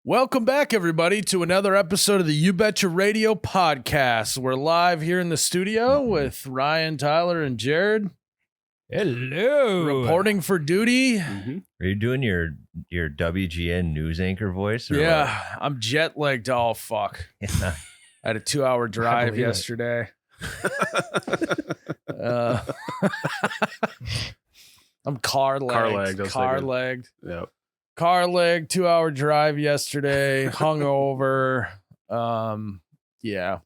Welcome back, everybody, to another episode of the You Betcha Radio podcast. We're live here in the studio with Ryan, Tyler, and Jerrod. Hello. Reporting for duty. Mm-hmm. Are you doing your WGN news anchor voice? Or Yeah, what? I'm jet lagged. Oh, fuck. I had a 2-hour drive yesterday. I'm car lagged. Yep. Car leg, 2-hour drive yesterday, hungover. Yeah.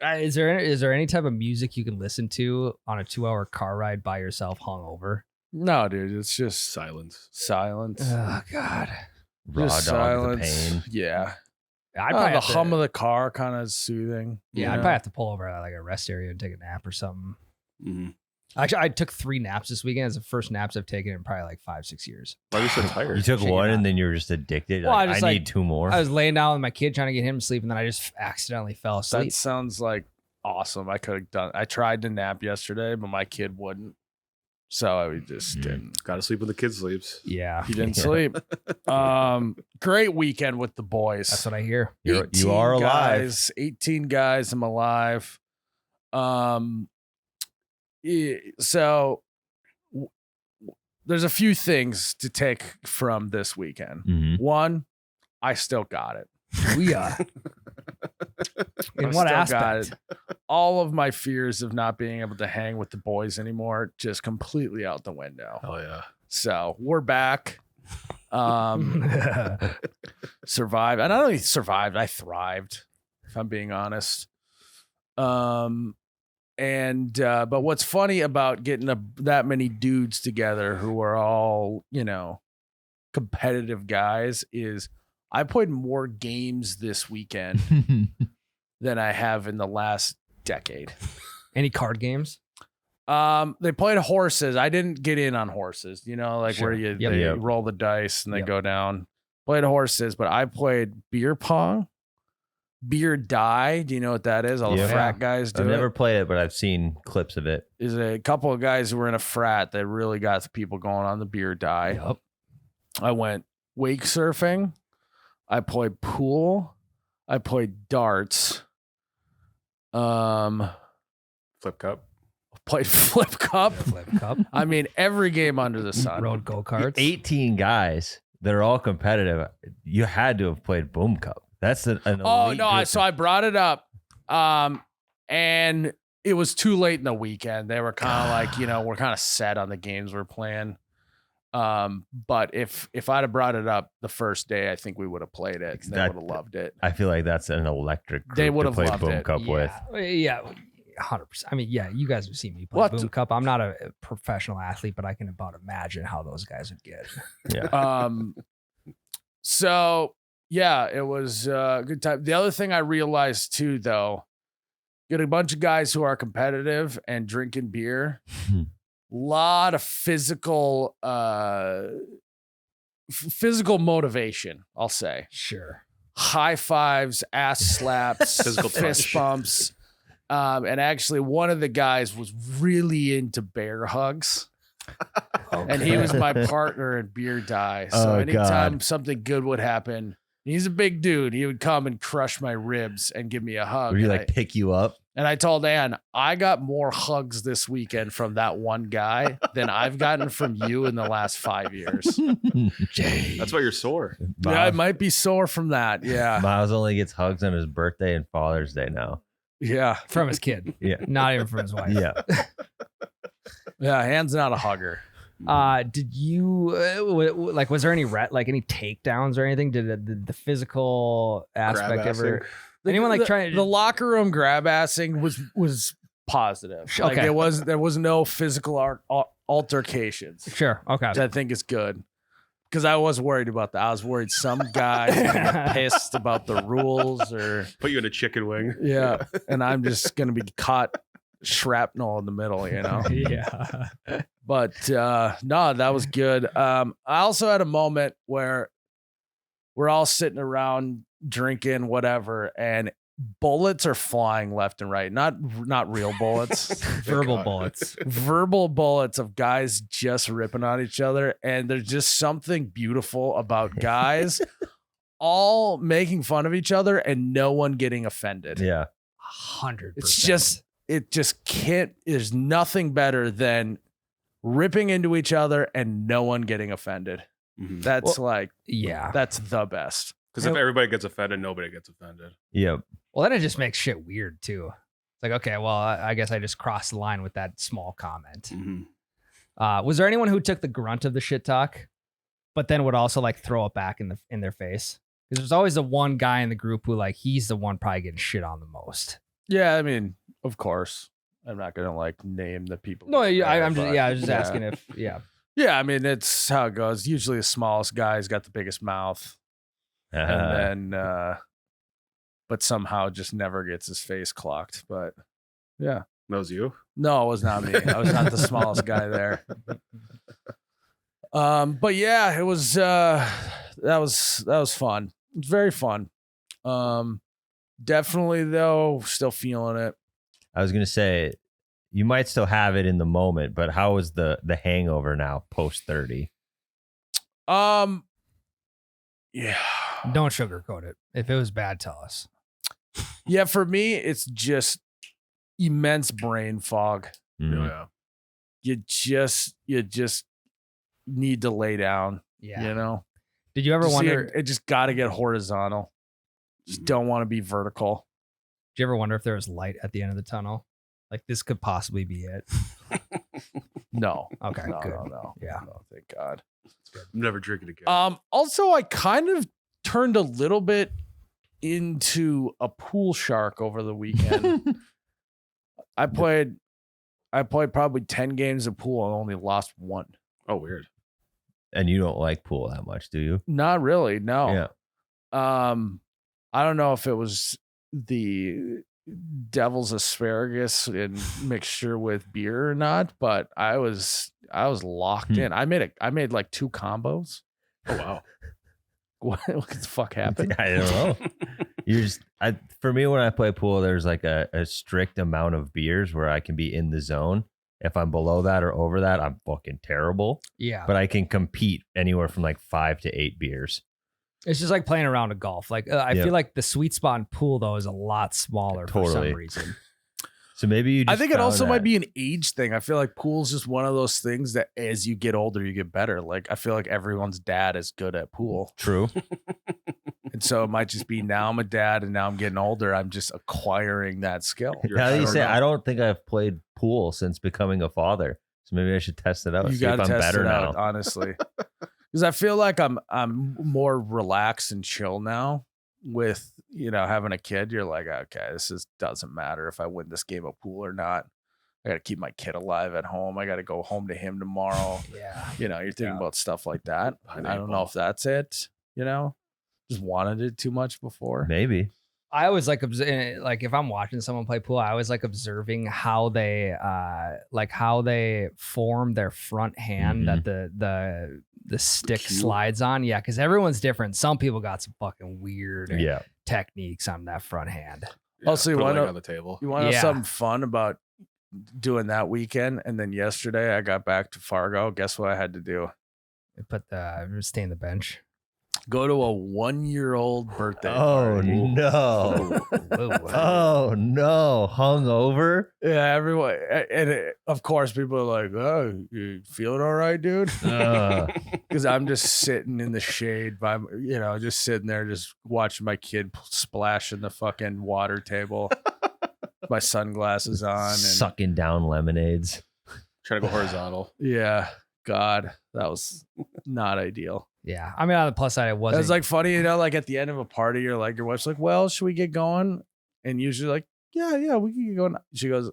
Is there any type of music you can listen to on a 2-hour car ride by yourself hungover? No, dude, it's just Silence. Oh, God. Raw just dog, silence. the pain. Yeah. I'd The hum of the car kind of soothing. Yeah, I'd probably have to pull over at like a rest area and take a nap or something. Mm-hmm. Actually, I took 3 naps this weekend. It's the first naps I've taken in probably like 5-6 years. Why are you so tired? You took one and then you were just addicted. Well, Like, I I need 2 more. I was laying down with my kid trying to get him to sleep, and then I just accidentally fell asleep. That sounds like awesome. I could have done. I tried to nap yesterday, but my kid wouldn't. So I just didn't. Got to sleep when the kid sleeps. Yeah. He didn't sleep. Great weekend with the boys. That's what I hear. You 18 are alive. guys, 18 guys. I'm alive. So there's a few things to take from this weekend. Mhm. One, I still got it. We are. In I what still got aspect? it. All of my fears of not being able to hang with the boys anymore just completely out the window. Oh, yeah. So we're back. Survived. And I not only survived, I thrived, if I'm being honest. But what's funny about getting that many dudes together who are all, competitive guys is I played more games this weekend than I have in the last decade. Any card games? They played horses. I didn't get in on horses, where Sure. you, Yep. they Yep. roll the dice and they Yep. go down. Played horses, but I played beer pong, beer die. Do you know what that is? All the Yeah. frat guys do I've never it. played it, but I've seen clips of it. Is a couple of guys who were in a frat that really got the people going on the beer die. Yep. I went wake surfing. I played pool. I played darts. Flip cup. Played flip cup. Flip cup. I mean, every game under the sun. Road go-karts. 18 guys. They're all competitive. You had to have played Boom Cup. That's an Oh elite no! group. So I brought it up, and it was too late in the weekend. They were kind of like, we're kind of set on the games we're playing. But if I'd have brought it up the first day, I think we would have played it. And they That- would have loved it. I feel like that's an electric group They would to have play loved Boom it. Cup with. Yeah, 100%. I mean, yeah, you guys have seen me play What? Boom Cup. I'm not a professional athlete, but I can about imagine how those guys would get. Yeah. So yeah, it was a good time. The other thing I realized too, though, get a bunch of guys who are competitive and drinking beer. Lot of physical motivation, I'll say. Sure. High fives, ass slaps, Physical fist touch. bumps. And actually one of the guys was really into bear hugs. And he was my partner in beer die. So Oh, anytime God. something good would happen, he's a big dude. He would come and crush my ribs and give me a hug. Would you And like pick you up? and I told Ann, I got more hugs this weekend from that one guy than I've gotten from you in the last 5 years. That's why you're sore. Yeah, I might be sore from that. Yeah. Miles only gets hugs on his birthday and Father's Day now. Yeah. From his kid. Yeah. Not even from his wife. Yeah. Yeah. Hand's not a hugger. Did you was there any any takedowns or anything? Did the physical aspect Grab ever? assing. Anyone the, trying to the locker room grab assing was positive. Like Okay. there was no physical altercations, Sure. Okay. which I think is good. Because I was worried about that. I was worried some guy was gonna get pissed about the rules or Put you in a chicken wing. yeah, and I'm just gonna be caught shrapnel in the middle, Yeah. But no, that was good. I also had a moment where we're all sitting around drinking whatever, and bullets are flying left and right. Not real bullets. Verbal bullets. Verbal bullets of guys just ripping on each other. And there's just something beautiful about guys all making fun of each other and no one getting offended. Yeah. 100%. It just can't. There's nothing better than ripping into each other and no one getting offended. Mhm. That's that's the best. Because if everybody gets offended, nobody gets offended. Yep. Well, then it just makes shit weird too. It's like, okay, well, I guess I just crossed the line with that small comment. Mhm. Was there anyone who took the grunt of the shit talk, but then would also like throw it back in their face? Because there's always the one guy in the group who like he's the one probably getting shit on the most. Yeah, I mean, of course, I'm not gonna like name the people. No, that are I'm there, just but I was just asking if Yeah, I mean, it's how it goes. Usually, the smallest guy's got the biggest mouth, and then, but somehow just never gets his face clocked. But yeah, That was you? no, it was not me. I was not the smallest guy there. But yeah, it was that was fun. It's very fun. Definitely though, still feeling it. I was gonna say you might still have it in the moment, but how is the hangover now post 30? Yeah. don't sugarcoat it. If it was bad, tell us. Yeah, for me, it's just immense brain fog. Mm. Yeah. You just need to lay down. Yeah. You know? Did you ever Just wonder? it just gotta get horizontal. Just don't want to be vertical. Did you ever wonder if there was light at the end of the tunnel? Like this could possibly be it. No. Okay, No, good. no. Yeah. No, thank God. I'm never drinking again. Also, I kind of turned a little bit into a pool shark over the weekend. I played probably 10 games of pool and only lost one. Oh, weird. And you don't like pool that much, do you? Not really, no. Yeah. I don't know if it was the devil's asparagus in mixture with beer or not, but I was locked in. I made like 2 combos. Oh, wow. What the fuck happened? I don't know. For me, when I play pool, there's like a strict amount of beers where I can be in the zone. If I'm below that or over that, I'm fucking terrible. Yeah. But I can compete anywhere from like 5 to 8 beers. It's just like playing around a golf. Like I Yep. feel like the sweet spot in pool though is a lot smaller for Totally. some reason. So maybe you. I Just think it found also that. might be an age thing. I feel like pool's just one of those things that as you get older, you get better. Like I feel like everyone's dad is good at pool. True. And so it might just be now I'm a dad and now I'm getting older. I'm just acquiring that skill. How do you I don't say? know. I don't think I've played pool since becoming a father. So maybe I should test it out. You See if got to I'm test better it now. out, honestly. Because I feel like I'm more relaxed and chill now with, having a kid. You're like, okay, doesn't matter if I win this game of pool or not. I got to keep my kid alive at home. I got to go home to him tomorrow. Yeah. You're thinking about stuff like that. I don't know Pineapple. if that's it, just wanted it too much before. Maybe. I always like if I'm watching someone play pool, I always like observing how they form their front hand that the stick Cue. slides on. Yeah, because everyone's different. Some people got some fucking weird Yeah. techniques on that front hand. Yeah, Also, you put a wanna- leg on the table. You want to know Yeah. something fun about doing that weekend? And then yesterday I got back to Fargo. Guess what I had to do? Stay in the bench. Go to a 1-year-old birthday Oh party. no. Oh no. Hungover. Yeah, everyone. Of course, people are like, oh, you feeling all right, dude? Because I'm just sitting in the shade by, just sitting there, just watching my kid splash in the fucking water table. My sunglasses on. And Sucking down lemonades. Trying to go horizontal. yeah, God, that was not ideal. Yeah. I mean, on the plus side, it It wasn't. was like funny, like at the end of a party, you're like, your wife's like, well, should we get going? And usually like, yeah, we can get going. She goes,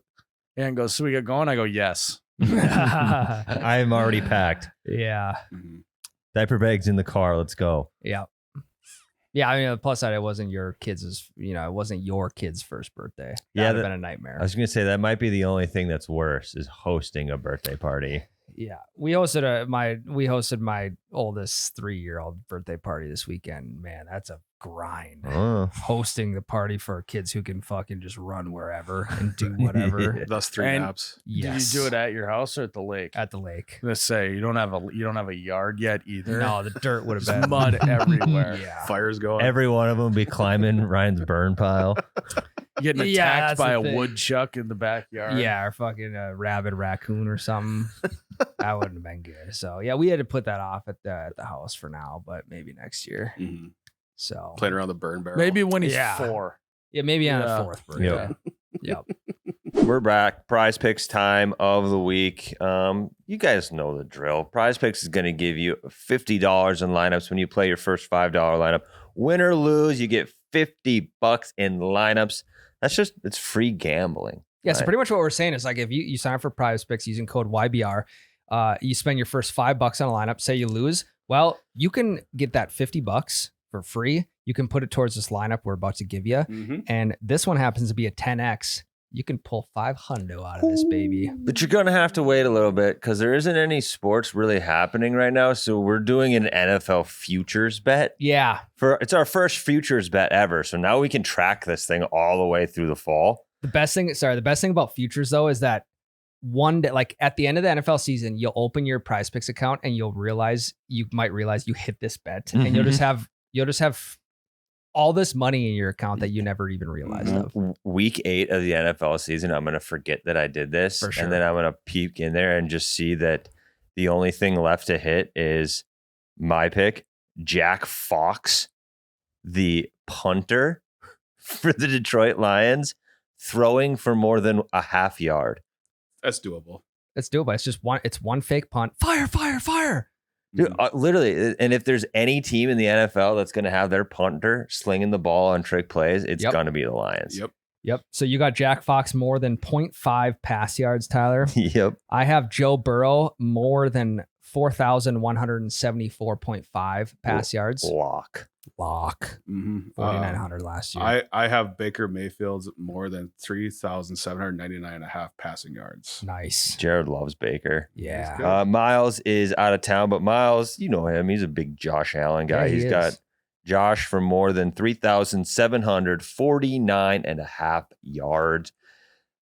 should we get going? I go, yes. I am already packed. Yeah. Mhm. Diaper bags in the car. Let's go. Yeah. Yeah. I mean, on the plus side, it wasn't your kid's, it wasn't your kid's first birthday. That Yeah, would have that- been a nightmare. I was gonna say that might be the only thing that's worse is hosting a birthday party. Yeah, we hosted my oldest 3-year-old birthday party this weekend. Man, that's a grind. Oh. Hosting the party for kids who can fucking just run wherever and do whatever. Yeah. Thus 3 And- naps. Yes. Did you do it at your house or at the lake? At the lake? Let's say you don't have a yard yet either. No, the dirt would have There's been mud everywhere. Yeah. Fire's going. Every one of them be climbing Ryan's burn pile. Getting Yeah, attacked that's by the a thing. woodchuck in the backyard. Yeah, or fucking a rabid raccoon or something. That wouldn't have been good. So yeah, we had to put that off at the house for now, but maybe next year. Mhm. So Playing around the burn barrel. Maybe when he's Yeah. 4. yeah, maybe on Yeah. a 4th birthday. Yep. Yep. We're back. Prize Picks time of the week. You guys know the drill. Prize Picks is going to give you $50 in lineups when you play your first $5 lineup. Win or lose, you get $50 in lineups. It's free gambling. Yeah, so Right. pretty much what we're saying is like if you sign up for PrizePicks using code YBR, you spend your first $5 on a lineup, say you lose, well, you can get that $50 for free. You can put it towards this lineup we're about to give you. Mhm. And this one happens to be a 10X. You can pull 500 out of this baby. But you're going to have to wait a little bit because there isn't any sports really happening right now. So we're doing an NFL futures bet. Yeah. It's our first futures bet ever. So now we can track this thing all the way through the fall. The best thing about futures though is that one day, like at the end of the NFL season, you'll open your PrizePicks account and you might realize you hit this bet, and you'll just have all this money in your account that you never even realized of. Week 8 of the NFL season, I'm going to forget that I did this. For sure. And then I'm going to peek in there and just see that the only thing left to hit is my pick, Jack Fox, the punter for the Detroit Lions, throwing for more than a half yard. That's doable. It's doable. It's one fake punt. Fire, fire, fire. Dude, literally, and if there's any team in the NFL that's going to have their punter slinging the ball on trick plays, it's Yep. going to be the Lions. Yep. So you got Jack Fox more than 0.5 pass yards, Tyler. Yep. I have Joe Burrow more than 4,174.5 pass yards. Lock. Lock. Mhm. 4,900 last year. I have Baker Mayfield's more than 3,799.5 passing yards. Nice. Jerrod loves Baker. Yeah. good. Miles is out of town, but Miles, you know him. He's a big Josh Allen guy. Yeah, he He's is. got Josh for more than 3,749.5 yards.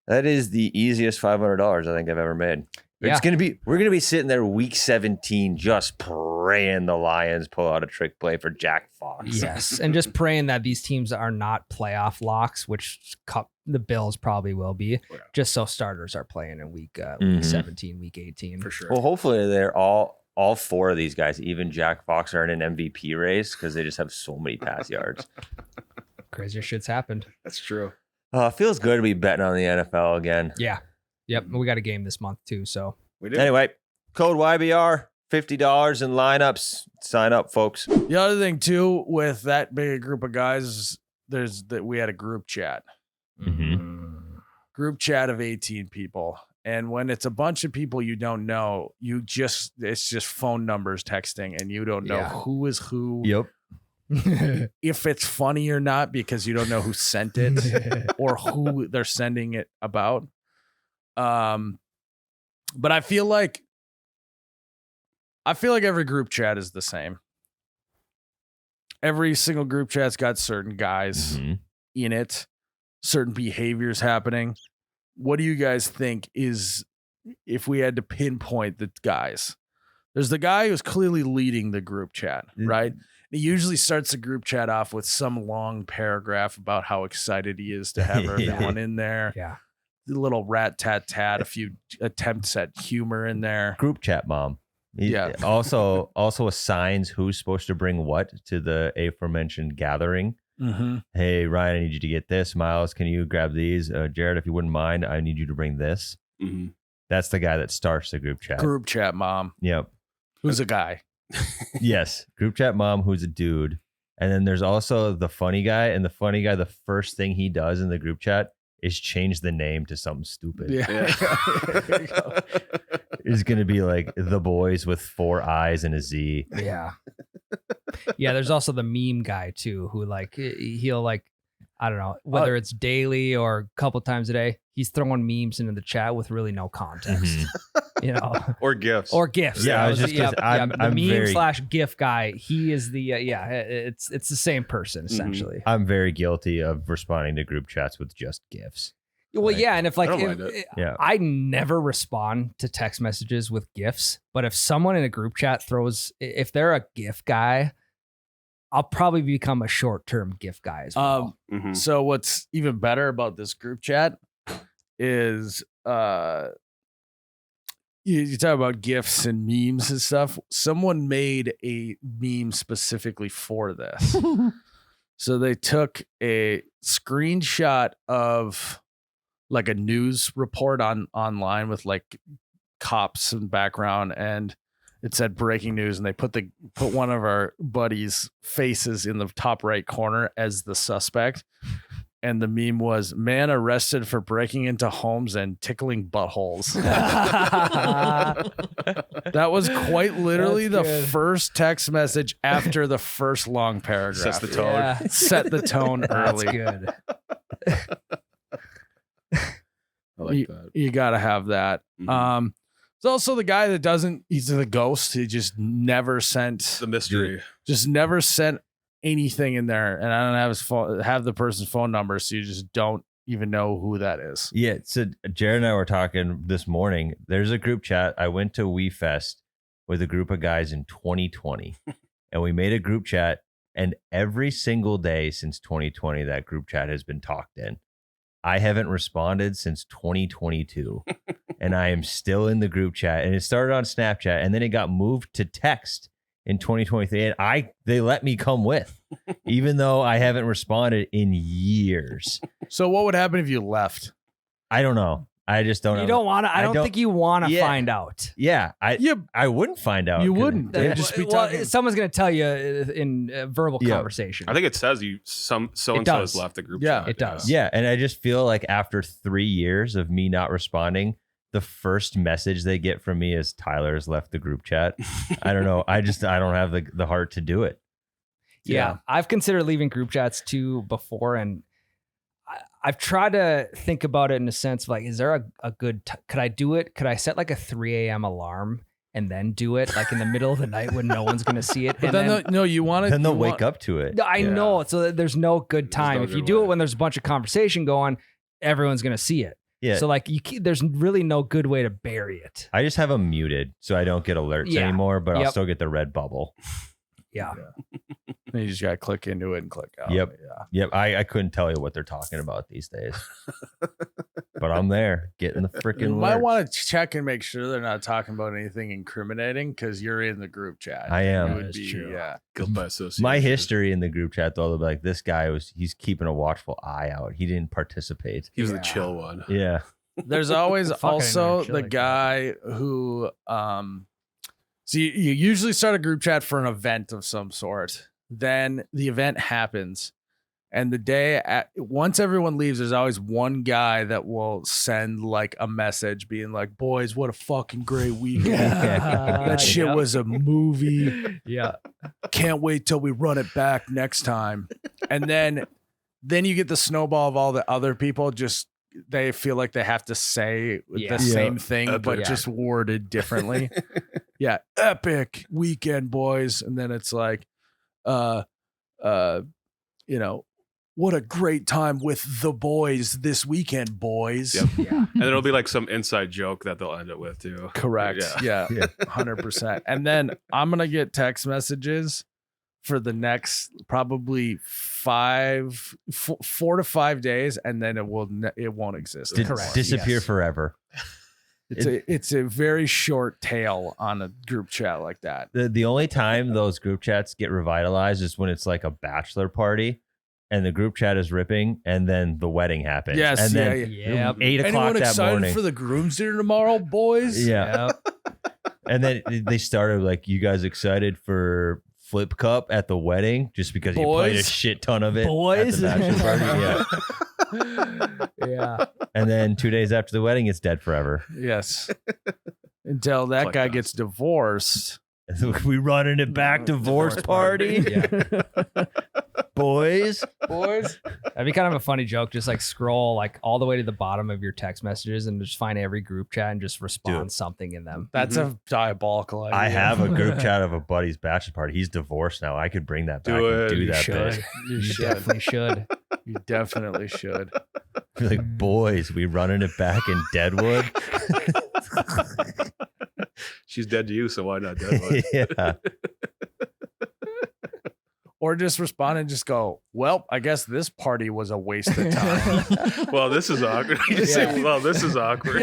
That is the easiest $500 I think I've ever made. Yeah. We're gonna be sitting there week 17 just praying the Lions pull out a trick play for Jack Fox. Yes. And just praying that these teams are not playoff locks, which the Bills probably will be, Yeah. just so starters are playing in week Mhm. 17, week 18. For sure. Well, hopefully they're all 4 of these guys, even Jack Fox, are in an MVP race because they just have so many pass yards. Crazier shit's happened. That's true. Feels good to be betting on the NFL again. Yeah. Yep. We got a game this month too. So We did. Anyway, code YBR, $50 in lineups. Sign up, folks. The other thing too, with that big a group of guys, we had a group chat. Group chat of 18 people. And when it's a bunch of people you don't know, it's just phone numbers texting, and you don't know Yeah. who is who, Yep. if it's funny or not, because you don't know who sent it or who they're sending it about. But I feel like every group chat is the same. Every single group chat's got certain guys in it, certain behaviors happening. What do you guys think is, if we had to pinpoint the guys? There's the guy who's clearly leading the group chat, right? He usually starts the group chat off with some long paragraph about how excited he is to have everyone in there. yeah. A little rat-tat-tat, a few attempts at humor in there. Group chat mom. He Yeah. Also assigns who's supposed to bring what to the aforementioned gathering. Mm-hmm. Hey, Ryan, I need you to get this. Miles, can you grab these? Jerrod, if you wouldn't mind, I need you to bring this. Mhm. That's the guy that starts the group chat. Group chat mom, Yep. who's a guy. Yes. Group chat mom, who's a dude. And then there's also the funny guy. And the funny guy, the first thing he does in the group chat is change the name to something stupid. Yeah. There you go. It's going to be like the boys with 4 eyes and a Z. Yeah. Yeah. There's also the meme guy too, who he'll I don't know, whether it's daily or a couple times a day, he's throwing memes into the chat with really no context. Mhm. you know, Or gifts. or gifts. Yeah, I was just the I'm meme very / GIF guy. He is the it's the same person essentially. I'm very guilty of responding to group chats with just gifs. Well, Right. yeah, and if like I don't mind Yeah. I never respond to text messages with GIFs, but if someone in a group chat if they're a GIF guy, I'll probably become a short-term GIF guy as well. Mhm. So what's even better about this group chat is you talk about GIFs and memes and stuff. Someone made a meme specifically for this. So they took a screenshot of like a news report online with like cops in background, and it said breaking news, and they put one of our buddies' faces in the top right corner as the suspect. And the meme was man arrested for breaking into homes and tickling buttholes. That was quite literally That's the good. first text message after the first long paragraph. Sets the tone. Yeah, Set the tone that's early. good. I like that. You got to have that. Mhm. It's also the guy that he's the ghost. He just never sent The mystery. anything in there. And I don't have his phone, have the person's phone number. So you just don't even know who that is. Yeah. So Jerrod and I were talking this morning. There's a group chat. I went to We Fest with a group of guys in 2020, and we made a group chat. And every single day since 2020, that group chat has been talked in. I haven't responded since 2022, and I am still in the group chat. And it started on Snapchat, and then it got moved to text in 2023. And they let me come with, even though I haven't responded in years. So what would happen if you left? I don't know. I just don't know. You don't want to. I don't think you want to Yeah. find out. Yeah, I wouldn't find out. You 'cause wouldn't. They'd just be talking. Someone's going to tell you in verbal Yeah. conversation. I think it says so and so has does. left the group Yeah, chat. it does. Yeah, and I just feel like after 3 years of me not responding, the first message they get from me is Tyler has left the group chat. I don't know. I don't have the heart to do it. Yeah, I've considered leaving group chats too before, and I've tried to think about it in a sense of like, is there a good, could I do it? Could I set like a 3 a.m. alarm and then do it like in the middle of the night when no one's going to see it? But then, you want to. Then they'll wake up to it. I know. So there's no good time. no If you good do way. it when there's a bunch of conversation going, everyone's going to see it. Yeah. So like there's really no good way to bury it. I just have them muted so I don't get alerts Yeah. anymore, but I'll Yep. still get the red bubble. Yeah. You just got to click into it and click out. Yep. Yeah. Yep. I couldn't tell you what they're talking about these days. But I'm there getting the You freaking might alerts. want to check and make sure they're not talking about anything incriminating because you're in the group chat. I am. You would That's be, true. yeah. Guilt by association. My history in the group chat, though, they'll be like, this guy he's keeping a watchful eye out. He didn't participate. He was Yeah. the chill one. Yeah. There's always Fucking also chill the like guy who so you usually start a group chat for an event of some sort. Then the event happens, and once everyone leaves, there's always one guy that will send like a message being like, boys, what a fucking great weekend. That shit Yep. was a movie. Yeah. Can't wait till we run it back next time. And then you get the snowball of all the other people just they feel like they have to say Yeah. the same thing, Epic. but Yeah. just worded differently. Yeah, epic weekend, boys. And then it's like, what a great time with the boys this weekend, boys. Yep. Yeah. And it'll be like some inside joke that they'll end it with too. Correct. Yeah. Yeah. 100%. And then I'm going to get text messages for the next probably 4 to 5 days. And then it won't exist. Did anymore. disappear Yes. forever. It's a very short tail on a group chat like that. The only time those group chats get revitalized is when it's like a bachelor party and the group chat is ripping and then the wedding happens. Yes, And yeah, then yeah. 8 o'clock Anyone that excited morning. for the groom's dinner tomorrow, boys? Yeah. And then they started like, you guys excited for Flip Cup at the wedding just because you played a Boys? shit ton of it Boys? at the bachelor party. Yeah. Yeah. And then 2 days after the wedding, it's dead forever. Yes. Until that Like guy that. gets divorced. We running it back divorce Divorce party. party. boys. That'd be kind of a funny joke. Just like scroll like all the way to the bottom of your text messages and just find every group chat and just respond something in them. That's a diabolical idea. I have a group chat of a buddy's bachelor party. He's divorced now. I could bring that back and do You that should. bit. You definitely should. You definitely should. Be like, boys, we running it back in Deadwood. She's dead to you, so why not Deadwood? Yeah. Or just respond and just go, well, I guess this party was a waste of time. Well, this is awkward. You just say, well, this is awkward.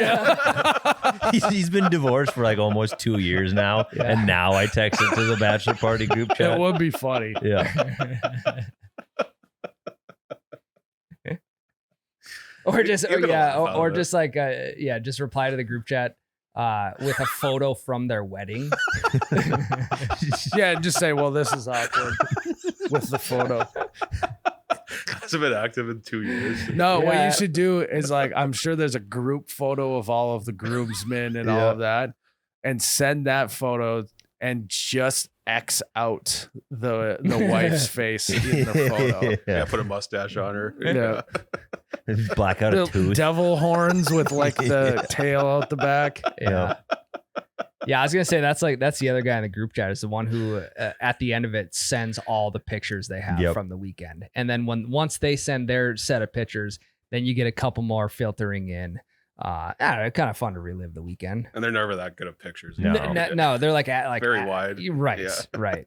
He's been divorced for like almost 2 years now. Yeah. And now I text it to the bachelor party group It chat. would be funny. Yeah. Or just You're gonna laugh out or of it. just like just reply to the group chat with a photo from their wedding. Yeah, just say, well, this is awkward with the photo. Hasn't been active in 2 years. No, what Yeah. you should do is like, I'm sure there's a group photo of all of the groomsmen and all of that, and send that photo and just X out the wife's face in the photo. Yeah, put a mustache on her. Yeah. Black out a The tooth. devil horns with like the tail out the back. Yeah. Yeah, I was gonna say that's the other guy in the group chat is the one who at the end of it sends all the pictures they have Yep. from the weekend, and then once they send their set of pictures, then you get a couple more filtering in. Kind of fun to relive the weekend. And they're never that good at pictures. No. No, they're like Very wide. Right, Yeah. right.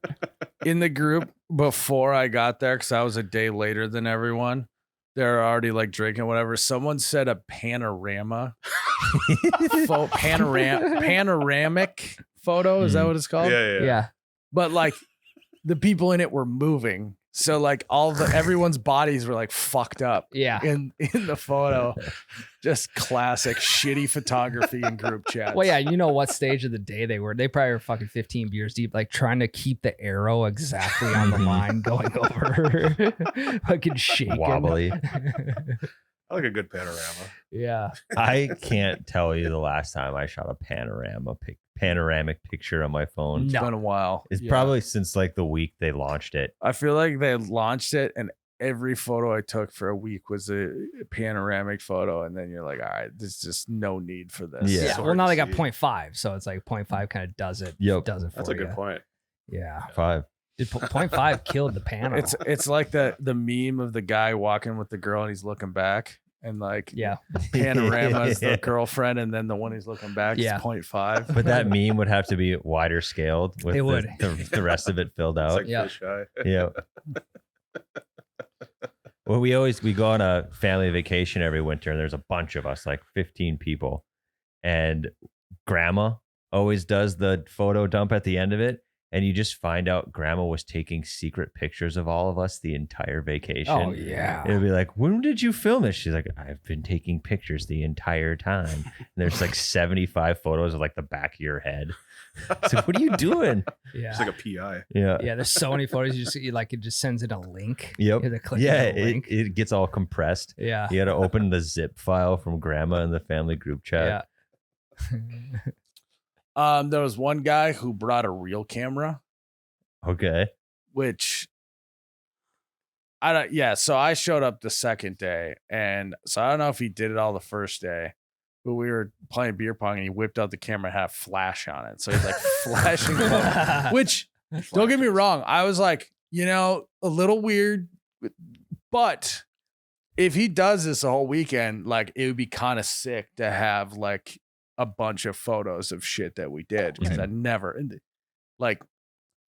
In the group before I got there, because I was a day later than everyone, they're already like drinking whatever. Someone said a panoramic photo. Is that what it's called? Yeah. Yeah. But like the people in it were moving. So like everyone's bodies were like fucked up Yeah. in the photo. Just classic shitty photography in group chats. Well, yeah, you know what stage of the day they were. They probably were fucking 15 beers deep, like trying to keep the arrow exactly on the line going over. Fucking shaking. Wobbly. I like a good panorama. Yeah. I can't tell you the last time I shot a panoramic picture on my phone. It's No. been a while. It's Yeah. probably since like the week they launched it. I feel like they launched it and every photo I took for a week was a panoramic photo. And then you're like, all right, there's just no need for this. Yeah. Yeah. So Well, hard now to they got see. 0.5, so it's like 0.5 kind of does it. Yep. Does it for That's a you. good point. Yeah. 5. Dude, 0.5 killed the panel. It's like the meme of the guy walking with the girl and he's looking back. And like yeah. panorama is the girlfriend, and then the one he's looking back Yeah. is 0.5. But that meme would have to be wider scaled with It would. the rest of it filled It's out. like Yeah. fish eye. Yeah. Well, we go on a family vacation every winter, and there's a bunch of us, like 15 people. And grandma always does the photo dump at the end of it. And you just find out grandma was taking secret pictures of all of us the entire vacation. Oh, yeah. It'll be like, when did you film this? She's like, I've been taking pictures the entire time. And there's like 75 photos of like the back of your head. It's like, what are you doing? Yeah. It's like a PI. Yeah. Yeah, there's so many photos. You just like it just sends in a link. Yep. You have to click Yeah, on the link. it gets all compressed. Yeah. You got to open the zip file from grandma in the family group chat. Yeah. There was one guy who brought a real camera, Okay. which so I showed up the second day, and so I don't know if he did it all the first day, but we were playing beer pong and he whipped out the camera and had a flash on it. So he's like flashing photos, which don't get me wrong, I was like, a little weird, but if he does this the whole weekend, like it would be kind of sick to have like a bunch of photos of shit that we did, because Right. I never like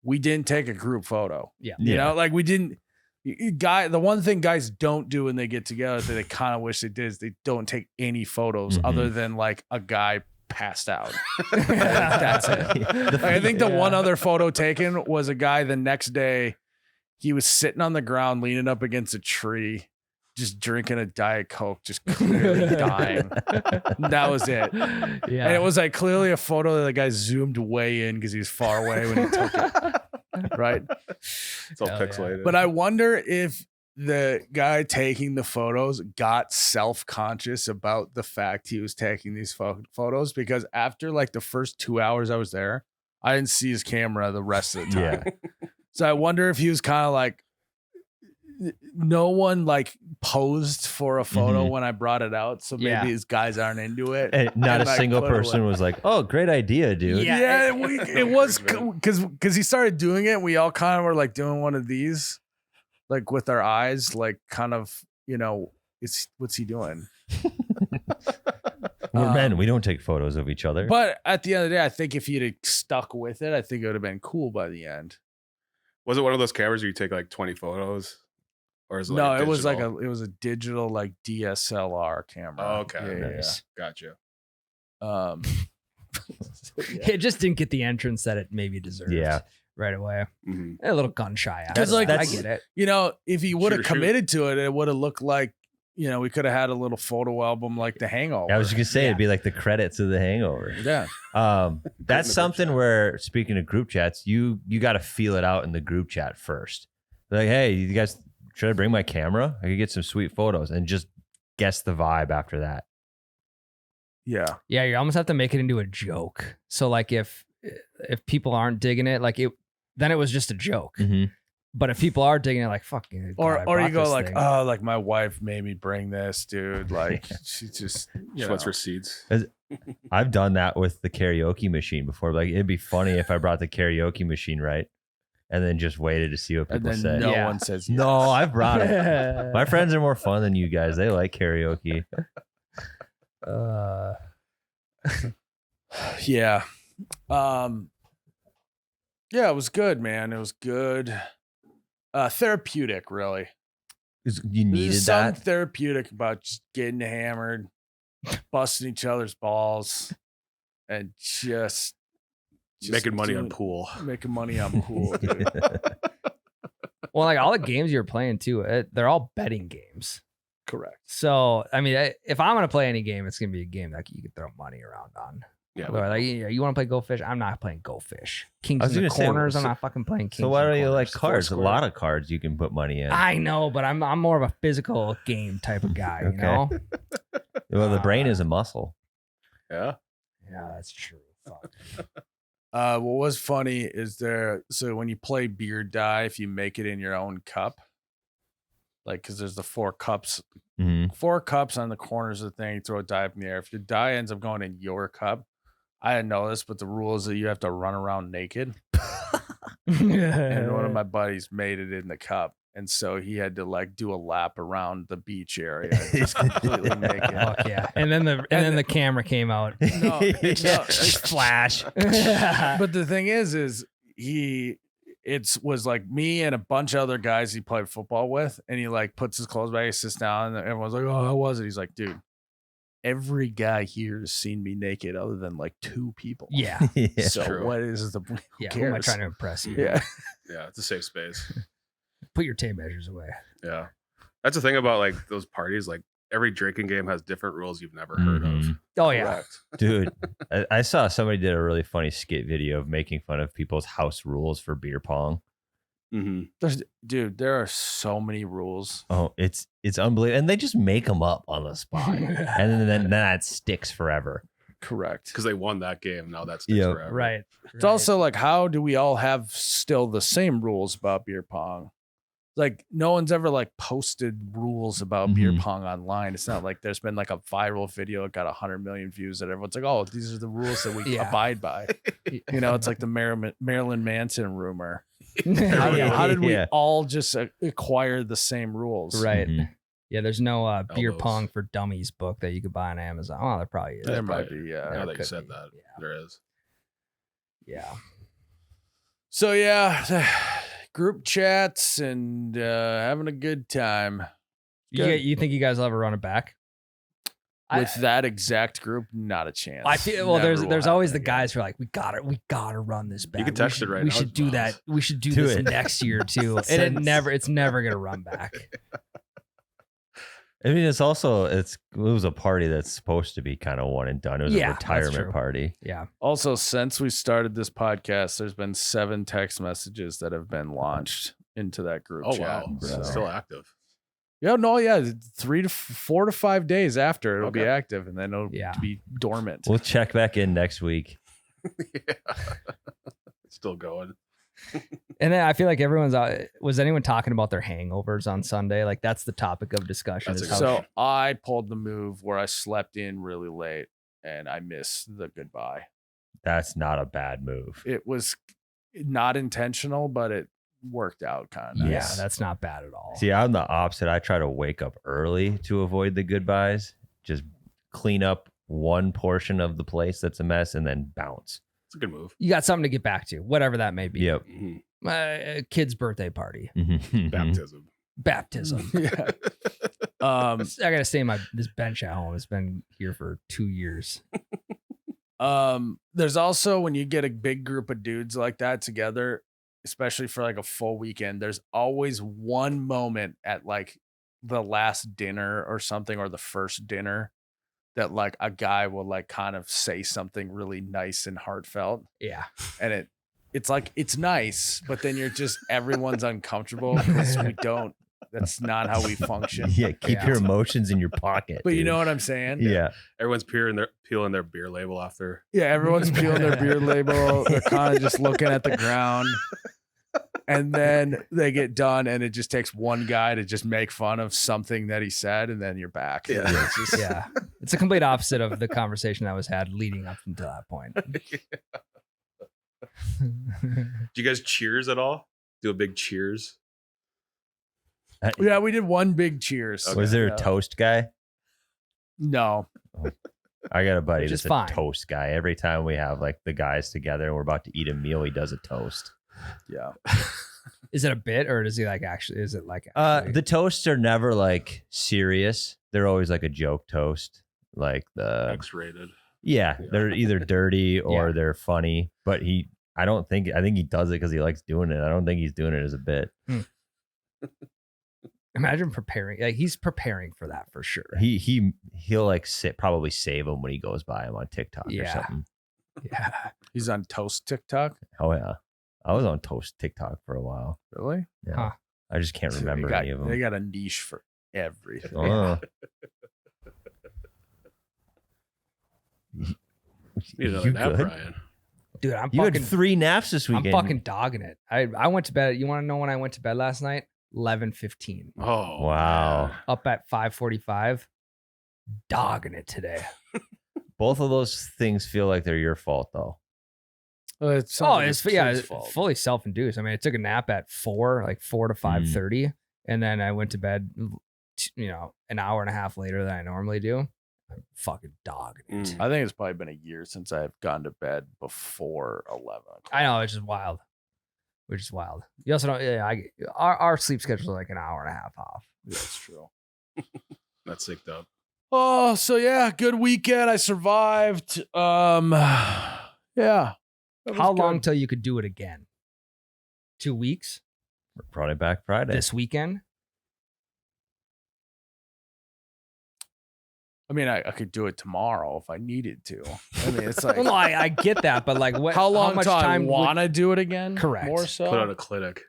we didn't take a group photo. Yeah. You know, like we didn't. The one thing guys don't do when they get together that they kind of wish they did is they don't take any photos Mhm. other than like a guy passed out. That's it. The- I think the one other photo taken was a guy the next day. He was sitting on the ground, leaning up against a tree, just drinking a Diet Coke, just clearly dying. That was it. Yeah. And it was like clearly a photo that the guy zoomed way in because he was far away when he took it. Right. It's all Hell yeah. pixelated. But I wonder if the guy taking the photos got self-conscious about the fact he was taking these photos, because after like the first 2 hours I was there, I didn't see his camera the rest of the time. Yeah. So I wonder if he was kind of like, no one like posed for a photo Mhm. when I brought it out, so maybe Yeah. these guys aren't into it. And not And a I single put it person away. was like, "Oh, great idea, dude." Yeah. It was because he started doing it. We all kind of were like doing one of these, like with our eyes, like kind of, what's he doing? We're men. We don't take photos of each other. But at the end of the day, I think if he'd have stuck with it, I think it would have been cool by the end. Was it one of those cameras where you take like 20 photos? Or is it No, like it was like digital? it was a digital like DSLR camera. Oh, okay. Yeah, Nice. Gotcha. yeah. It just didn't get the entrance that it maybe deserved. Yeah. Right away. Mm-hmm. A little gun shy. Because, like, I get it. If he would have Shoot or shoot. committed to it, it would have looked like, we could have had a little photo album like The Hangover. I was just gonna say it'd be like the credits of the Hangover. Yeah. That's group something chat. where, speaking of group chats, you got to feel it out in the group chat first. Like, hey, you guys, should I bring my camera? I could get some sweet photos, and just guess the vibe after that. Yeah. Yeah, you almost have to make it into a joke. So like if people aren't digging it, like then it was just a joke. Mm-hmm. But if people are digging it, like fucking, Or you go like, oh, like my wife made me bring this, dude. Like she just, She wants receipts. I've done that with the karaoke machine before. Like, it'd be funny if I brought the karaoke machine right, and then just waited to see what and people then say. no Yeah. one says No, I've brought it. it. My friends are more fun than you guys. They like karaoke. Yeah. Yeah, it was good, man. It was good. Therapeutic, really. You needed There's something that. therapeutic about just getting hammered, busting each other's balls, and just Making money on doing- pool. Making money on pool, dude. Well, like all the games you're playing too, they're all betting games. Correct. So I mean, if I'm gonna play any game, it's gonna be a game that you can throw money around on. Yeah. Or like, you want to play Go Fish? I'm not playing Go Fish. Kings I was in the gonna say, corners. I'm so- not fucking playing Kings. So why in the don't you like corners. cards? A lot of cards you can put money in. I know, but I'm more of a physical game type of guy. You Okay. know? Well, the brain is a muscle. Yeah. Yeah, that's true. Fuck. What was funny is so when you play beer die, if you make it in your own cup, like, because there's the 4 cups Mm-hmm. 4 cups on the corners of the thing, throw a die up in the air. If your die ends up going in your cup, I didn't know this, but the rule is that you have to run around naked. And one of my buddies made it in the cup. And so he had to like do a lap around the beach area, just completely naked. Fuck yeah. And then the camera came out. No, Yeah. no. Flash. But the thing is it was like me and a bunch of other guys he played football with, and he like puts his clothes back, he sits down, and everyone's like, "Oh, how was it?" He's like, "Dude, every guy here has seen me naked, other than like 2 people." Yeah. Yeah. So true. what is the? Yeah. Who Who am I cares? trying to impress you? Yeah. Yeah. It's a safe space. Put your tape measures away. Yeah. That's the thing about like those parties. Like every drinking game has different rules you've never heard of. Mhm. Oh yeah. Correct. Dude, I saw somebody did a really funny skit video of making fun of people's house rules for beer pong. Mm-hmm. There are so many rules. Oh, it's unbelievable, and they just make them up on the spot, and then that sticks forever. Correct. Because they won that game. Now that's sticks Yeah. forever. Right. It's also like, how do we all have still the same rules about beer pong? Like, no one's ever like posted rules about beer Mhm. pong online. It's not like there's been like a viral video that got 100 million views that everyone's like, oh, these are the rules that we Yeah. abide by. It's like the Marilyn Manson rumor. Yeah. How did we Yeah. all just acquire the same rules? Right. Mhm. Yeah, there's no beer Elbows. pong for dummies book that you could buy on Amazon. Oh, there probably is. There That's might probably- be, Now yeah. that you could said be. that, Yeah. there is. Yeah. So yeah, group chats and having a good time. Good. You think you guys will ever run it back? With that exact group, not a chance. I feel well. Never There's will always the happen again. guys who are like, we gotta run this back. can We text should- it right We now, should it's do Myles. that. We should do Do this it. next year too. It's never gonna run back. I mean, it was a party that's supposed to be kind of one and done. It was Yeah, a that's retirement true. party. Yeah. Also, since we started this podcast, there's been 7 text messages that have been launched into that group Oh chat. wow, So- it's still active. Yeah, 4 to 5 days after it'll be Okay. active, and then it'll Yeah. be dormant. We'll check back in next week. Yeah. It's still going. And then I feel like was anyone talking about their hangovers on Sunday? Like that's the topic of discussion. So I pulled the move where I slept in really late and I missed the goodbye. That's not a bad move. It was not intentional, but it worked out kind of. Yeah, that's not bad at all. See, I'm the opposite. I try to wake up early to avoid the goodbyes. Just clean up one portion of the place that's a mess and then bounce. It's a good move. You got something to get back to, whatever that may be. Yep. Kid's birthday party, Baptism. Yeah. I gotta stay in this bench at home. It's been here for 2 years. There's also when you get a big group of dudes like that together, especially for like a full weekend, there's always one moment at like the last dinner or something or the first dinner that like a guy will like kind of say something really nice and heartfelt. Yeah. And it's like it's nice, but then you're just everyone's uncomfortable because that's not how we function. Yeah, keep your emotions in your pocket. But dude. you know what I'm saying? Yeah. Everyone's peeling their beer label off their. Yeah, everyone's peeling their beer label. They're kind of just looking at the ground. And then they get done, and it just takes one guy to just make fun of something that he said, and then you're back. Yeah. It's just, Yeah. It's a complete opposite of the conversation that was had leading up until that point. Do you guys cheers at all? Do a big cheers? Yeah, we did one big cheers. Okay. Was there Yeah. a toast guy? No. I got a buddy Which that's is a fine. toast guy. Every time we have like the guys together and we're about to eat a meal, he does a toast. Yeah. Is it a bit or does he like actually? Is it like actually? The toasts are never like serious. They're always like a joke toast. Like X-rated. yeah, they're either dirty or Yeah. they're funny. But I think he does it because he likes doing it. I don't think he's doing it as a bit. Imagine preparing. Like he's preparing for that for sure. He'll like probably save him when he goes by him on TikTok or Yeah. something. Yeah. He's on Toast TikTok. Oh yeah, I was on toast TikTok for a while. Really? Yeah, Huh. I just can't remember any of them. They got a niche for everything. Oh. Need another nap, Brian. Dude, I'm You fucking had 3 naps this I'm weekend. fucking dogging it. I went to bed. You want to know when I went to bed last night? 11:15. Oh Wow. man. Up at 5:45. Dogging it today. Both of those things feel like they're your fault though. It's fully self-induced. I mean, I took a nap at 4 to 5:30, and then I went to bed, an hour and a half later than I normally do. I'm fucking dogging it. Mm. I think it's probably been a year since I've gone to bed before 11 o'clock. I know, it's just wild. You also don't. Yeah, our sleep schedule is like an hour and a half off. That's true. That's synced up. Oh, so yeah, good weekend. I survived. Yeah. That was How long good. till you could do it again? 2 weeks? We're probably back Friday. This weekend? I mean, I could do it tomorrow if I needed to. I mean, it's like Well, no, I get that, but like, what? how long much till I time? want to do it again? Correct. More so. Put out a clinic.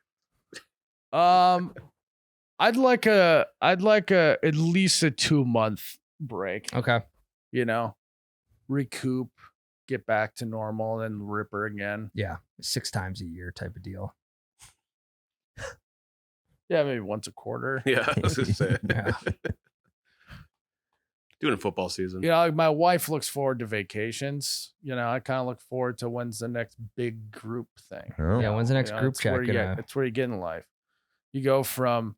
I'd like at least a 2-month break. Okay. Recoup, get back to normal, then rip her again. Yeah, 6 times a year type of deal. Yeah, maybe once a quarter. Yeah, I was gonna say. Yeah. Doing football season. Like my wife looks forward to vacations. I kind of look forward to when's the next big group thing. Oh. Yeah, when's the next group it's where check? It's where you get in life. You go from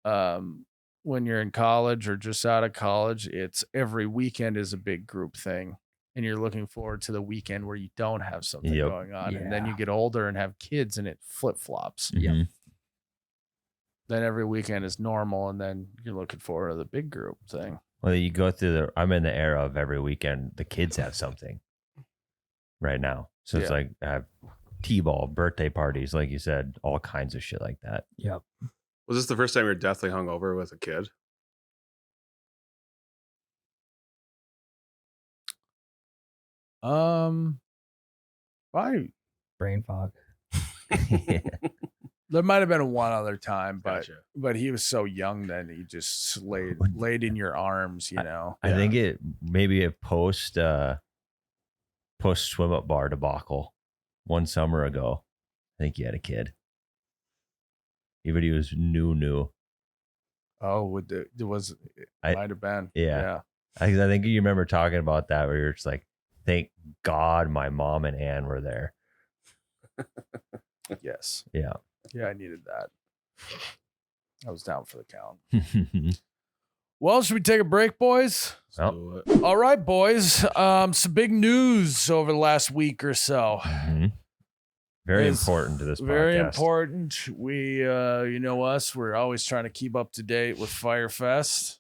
when you're in college or just out of college, it's every weekend is a big group thing. And you're looking forward to the weekend where you don't have something Yep. going on. And then Yeah. you get older and have kids and it flip-flops. Mhm. Then every weekend is normal. And then you're looking forward to the big group thing. Well, you go through I'm in the era of every weekend the kids have something right now. So it's Yeah. like I have T-ball, birthday parties, like you said, all kinds of shit like that. Yep. Was this the first time you were deathly hungover with a kid? Probably Brain fog. there might have been one other time, but Gotcha. but he was so young then he just laid in your arms, I think it maybe a post swim up bar debacle one summer ago. I think he had a kid. Even he was new. Oh, it might have been. Yeah. I think you remember talking about that where you're just like, thank God my mom and Ann were there. Yes. Yeah. Yeah, I needed that. I was down for the count. Well, should we take a break, boys? Let's do it. All right, boys. Some big news over the last week or so. Very It's important to this very podcast. important. We, you know us, we're always trying to keep up to date with Fyre Fest.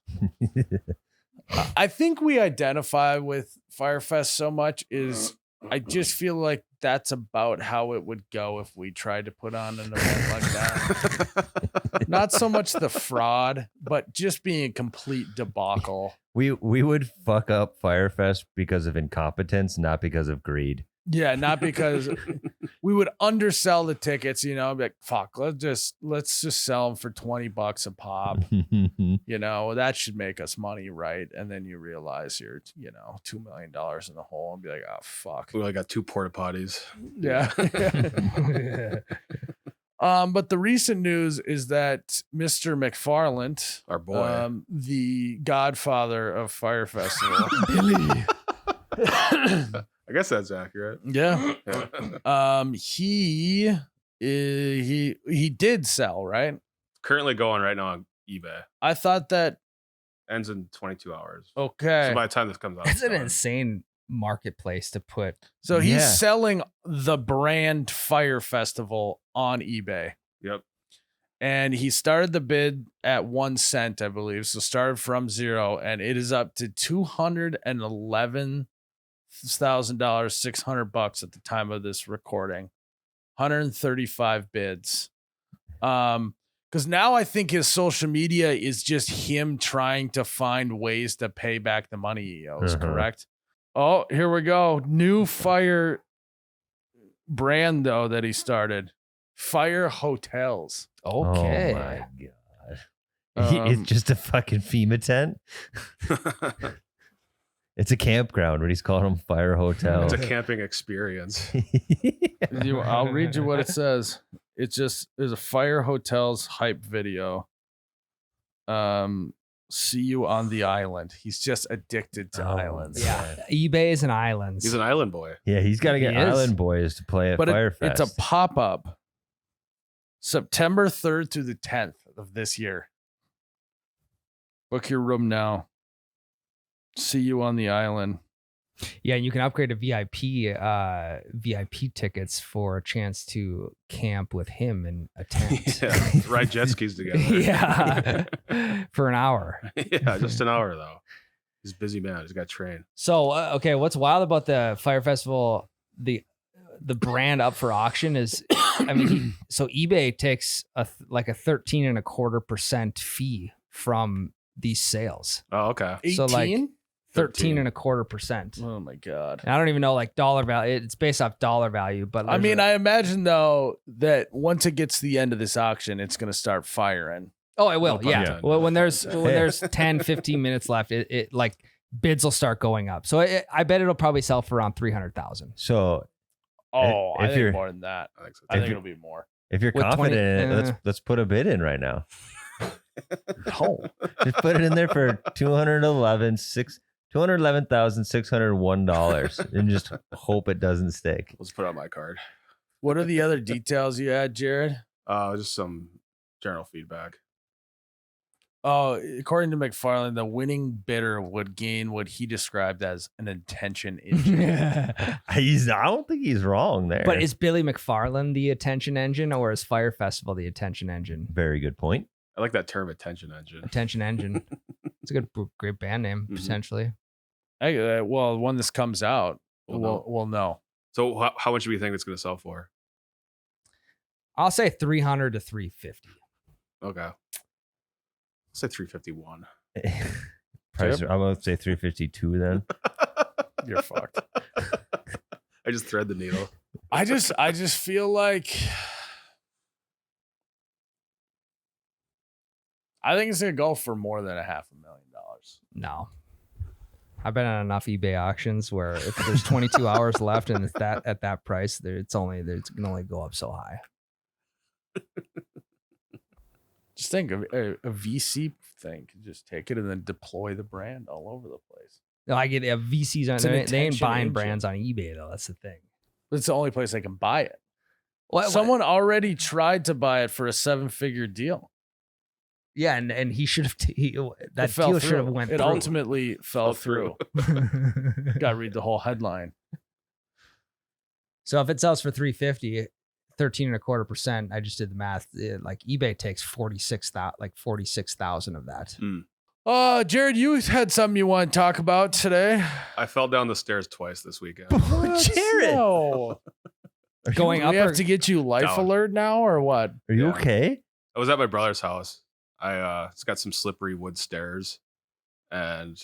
I think we identify with Fyre Fest so much is I just feel like that's about how it would go if we tried to put on an event like that. Not so much the fraud, but just being a complete debacle. We would fuck up Fyre Fest because of incompetence, not because of greed. Yeah, not because we would undersell the tickets, you know, be like, fuck, let's just sell them for $20 a pop. You know, that should make us money, right? And then you realize you're, you know, $2 million in the hole and be like, oh fuck. We only got 2 porta potties. Yeah. But the recent news is that Mr. McFarland, Our boy. the godfather of Fyre Festival, Billy. I guess that's accurate. yeah, he did sell, right? Currently going right now on eBay. I thought that Ends in 22 hours. okay. So by the time this comes out, It's an done. insane marketplace to put. So he's Yeah. selling the brand Fyre Festival on eBay. Yep. And he started the bid at 1 cent, I believe. So started from 0, and it is up to $211,000, $600 at the time of this recording. 135 bids. Because now I think his social media is just him trying to find ways to pay back the money he owes, correct? Oh, here we go. New Fyre brand, though, that he started. Fyre Hotels. Okay. Oh my God. It's just a fucking FEMA tent. It's a campground, but he's calling them Fyre Hotels. It's a camping experience. I'll read you what it says. It's just there's a Fyre Hotels hype video. See you on the island. He's just addicted to islands. Yeah. eBay is an island. He's an island boy. Yeah, he's got to get He is. Island Boys to play at But Fyre Fest. it's a pop-up. September 3rd through the 10th of this year. Book your room now. See you on the island. Yeah, and you can upgrade to VIP tickets for a chance to camp with him in a tent. Yeah, ride jet skis together. Yeah. For an hour. Yeah, just an hour though. He's a busy man. He's got train. So, okay, what's wild about the Fyre Festival, the brand up for auction is, I mean, so eBay takes a 13.25% fee from these sales. Oh, okay. 18? So, like, 13. 13.25%. Oh my God. And I don't even know like dollar value. It's based off dollar value, but I mean, I imagine though that once it gets to the end of this auction, it's going to start firing. oh, it will. No pun Yeah. intended. Well, when there's 10, 15 minutes left, it like bids will start going up. So I bet it'll probably sell for around 300,000. So Oh, If I think you're- more than that. I think so. I think you- it'll be more. if you're With 20 confident in it, let's put a bid in right now. Oh, Just put it in there for $211,601 and just hope it doesn't stick. Let's put it on my card. what are the other details you had, Jerrod? Just some general feedback. Oh, according to McFarland, the winning bidder would gain what he described as an attention injury. I don't think he's wrong there. But is Billy McFarland the attention engine or is Fyre Festival the attention engine? Very good point. I like that term, attention engine. Attention engine. It's a great band name, Mhm. potentially. Well, when this comes out, we'll know. So how much do we think it's going to sell for? I'll say 300 to 350. Okay. I'll say 351. Price, I'm going to say 352 then. You're fucked. I just thread the needle. I just feel like I think it's gonna go for more than $500,000. No. I've been on enough eBay auctions where if there's 22 hours left and it's that at that price, it's can only go up so high. Just think of a VC thing. Just take it and then deploy the brand all over the place. No, I get VCs on. It's an They ain't attention buying engine. brands on eBay though. That's the thing. It's the only place I can buy it. What? Someone already tried to buy it for a 7-figure deal. Yeah, and he should have. That It fell deal should have through. went. It through. ultimately fell through. Got to read the whole headline. So if it sells for 350, 13.25%, I just did the math. Like eBay takes 46,000 of that. Jerrod, you had something you want to talk about today. I fell down the stairs twice this weekend. Jerrod, No. Going Do up we or have to get you life down? alert now or what? are you Yeah. okay? I was at my brother's house. It's got some slippery wood stairs, and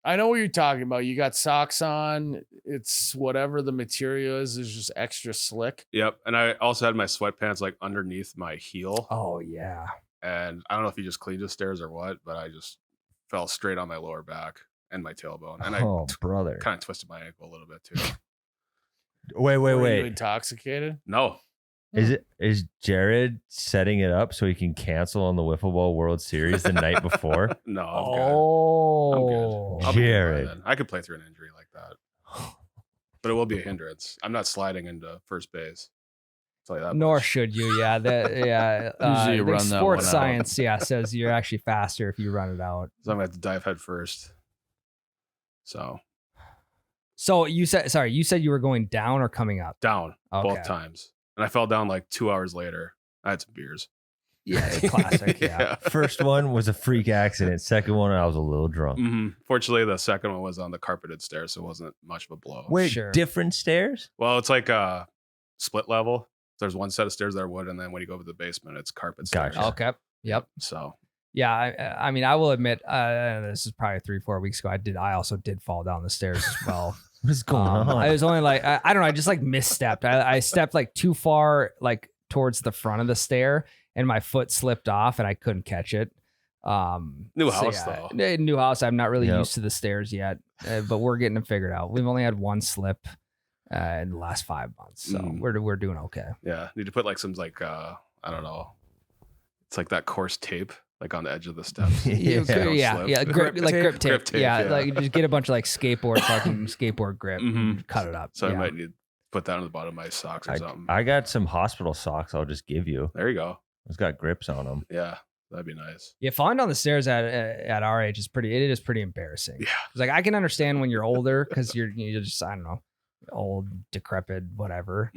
I know what you're talking about. You got socks on. It's whatever the material is just extra slick. yep. And I also had my sweatpants like underneath my heel, Oh yeah. and I don't know if he just cleaned the stairs or what, but I just fell straight on my lower back and my tailbone, and I Oh, brother. kind of twisted my ankle a little bit too. Wait. Were you Wait. intoxicated? No, Is Jerrod setting it up so he can cancel on the Wiffle Ball World Series the night before? no, I'm good. Oh, I'm good. I'll be good by Jared. then. I could play through an injury like that, but it will be a hindrance. I'm not sliding into first base. I'll tell you that Nor much. should you. Yeah. Yeah. Usually you the run that sports one out. science, says you're actually faster if you run it out. So I'm gonna have to dive head first. So So you said you were going down or coming up? down Okay. both times, and I fell down like 2 hours later. I had some beers. Yeah, classic. Yeah. First one was a freak accident. Second one, I was a little drunk. Fortunately, the second one was on the carpeted stairs, so it wasn't much of a blow. Wait, Sure. different stairs? Well, it's like a split level. There's one set of stairs that are wood, and then when you go to the basement, it's carpet stairs. Gotcha. Okay. Yep. So Yeah. I mean, I will admit, this is probably 3-4 weeks ago. I also did fall down the stairs as well. What is going on? I was only like, I don't know. I just like misstepped. I stepped like too far, like towards the front of the stair, and my foot slipped off and I couldn't catch it. New house, though. New house. I'm not really Yep. used to the stairs yet, but we're getting it figured out. We've only had one slip in the last 5 months, so we're doing okay. yeah, need to put like some like I don't know. It's like that coarse tape like on the edge of the steps. Yeah. Yeah. Grip, like grip tape. Grip tape, yeah, yeah. like just get a bunch of like skateboard grip, and cut it up. So yeah. I might need to put that on the bottom of my socks or something. I got some hospital socks I'll just give you. There you go. It's got grips on them. Yeah, that'd be nice. Yeah, falling down the stairs at our age is pretty embarrassing. Yeah. 'Cause, like I can understand when you're older because you're just I don't know, old, decrepit, whatever,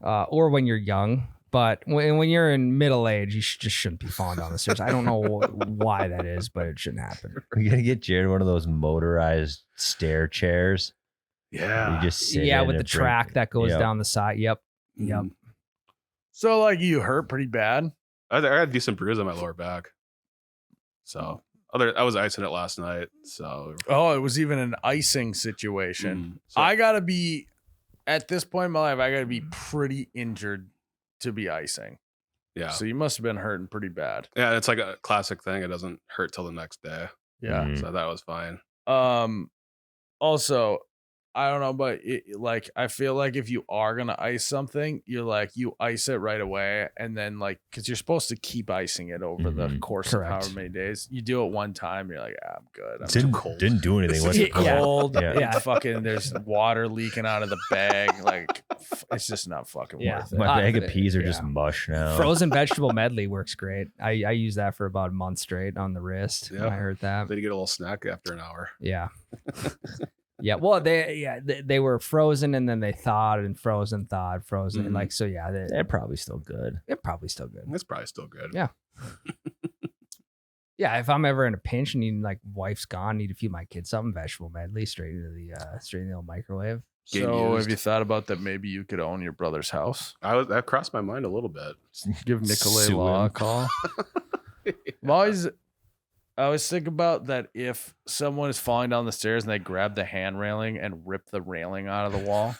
or when you're young. But when you're in middle age, you just shouldn't be falling down the stairs. I don't know why that is, but it shouldn't happen. We're gonna get Jerrod one of those motorized stair chairs. Yeah. You just sit Yeah, in with the and track that goes Yep. down the side. Yep. Yep. So like you hurt pretty bad. I had a decent bruise on my lower back. So I was icing it last night. So Oh, it was even an icing situation. So- I gotta be at this point in my life, I gotta be pretty injured to be icing. yeah. So you must have been hurting pretty bad. Yeah, it's like a classic thing. It doesn't hurt till the next day. Yeah. Mhm. So I thought it was fine. Also, I don't know, but like I feel like if you are gonna ice something, you ice it right away, and then because you're supposed to keep icing it over the Mhm. course Correct. of however many days. You do it one time, you're like, I'm good. I'm Didn't, too cold. didn't do anything. What's the It's point? cold. Yeah. Yeah. Fucking there's water leaking out of the bag. Like it's just not fucking Yeah. worth it. My bag of peas are just yeah. mush now. Frozen vegetable medley works great. I use that for about a month straight on the wrist. Yeah. I heard that. Then you get a little snack after an hour. Yeah. Yeah. Well, they were frozen and then they thawed and frozen, thawed, frozen. And Mhm. so yeah, They're probably still good. they're probably still good. It's probably still good. Yeah. Yeah. If I'm ever in a pinch and need wife's gone, need to feed my kids something, vegetable medley straight into the old microwave. Getting So used. have you thought about that? Maybe you could own your brother's house. That crossed my mind a little bit. Give Nicolay Sue Law a him. call. I always think about that if someone is falling down the stairs and they grab the hand railing and rip the railing out of the wall.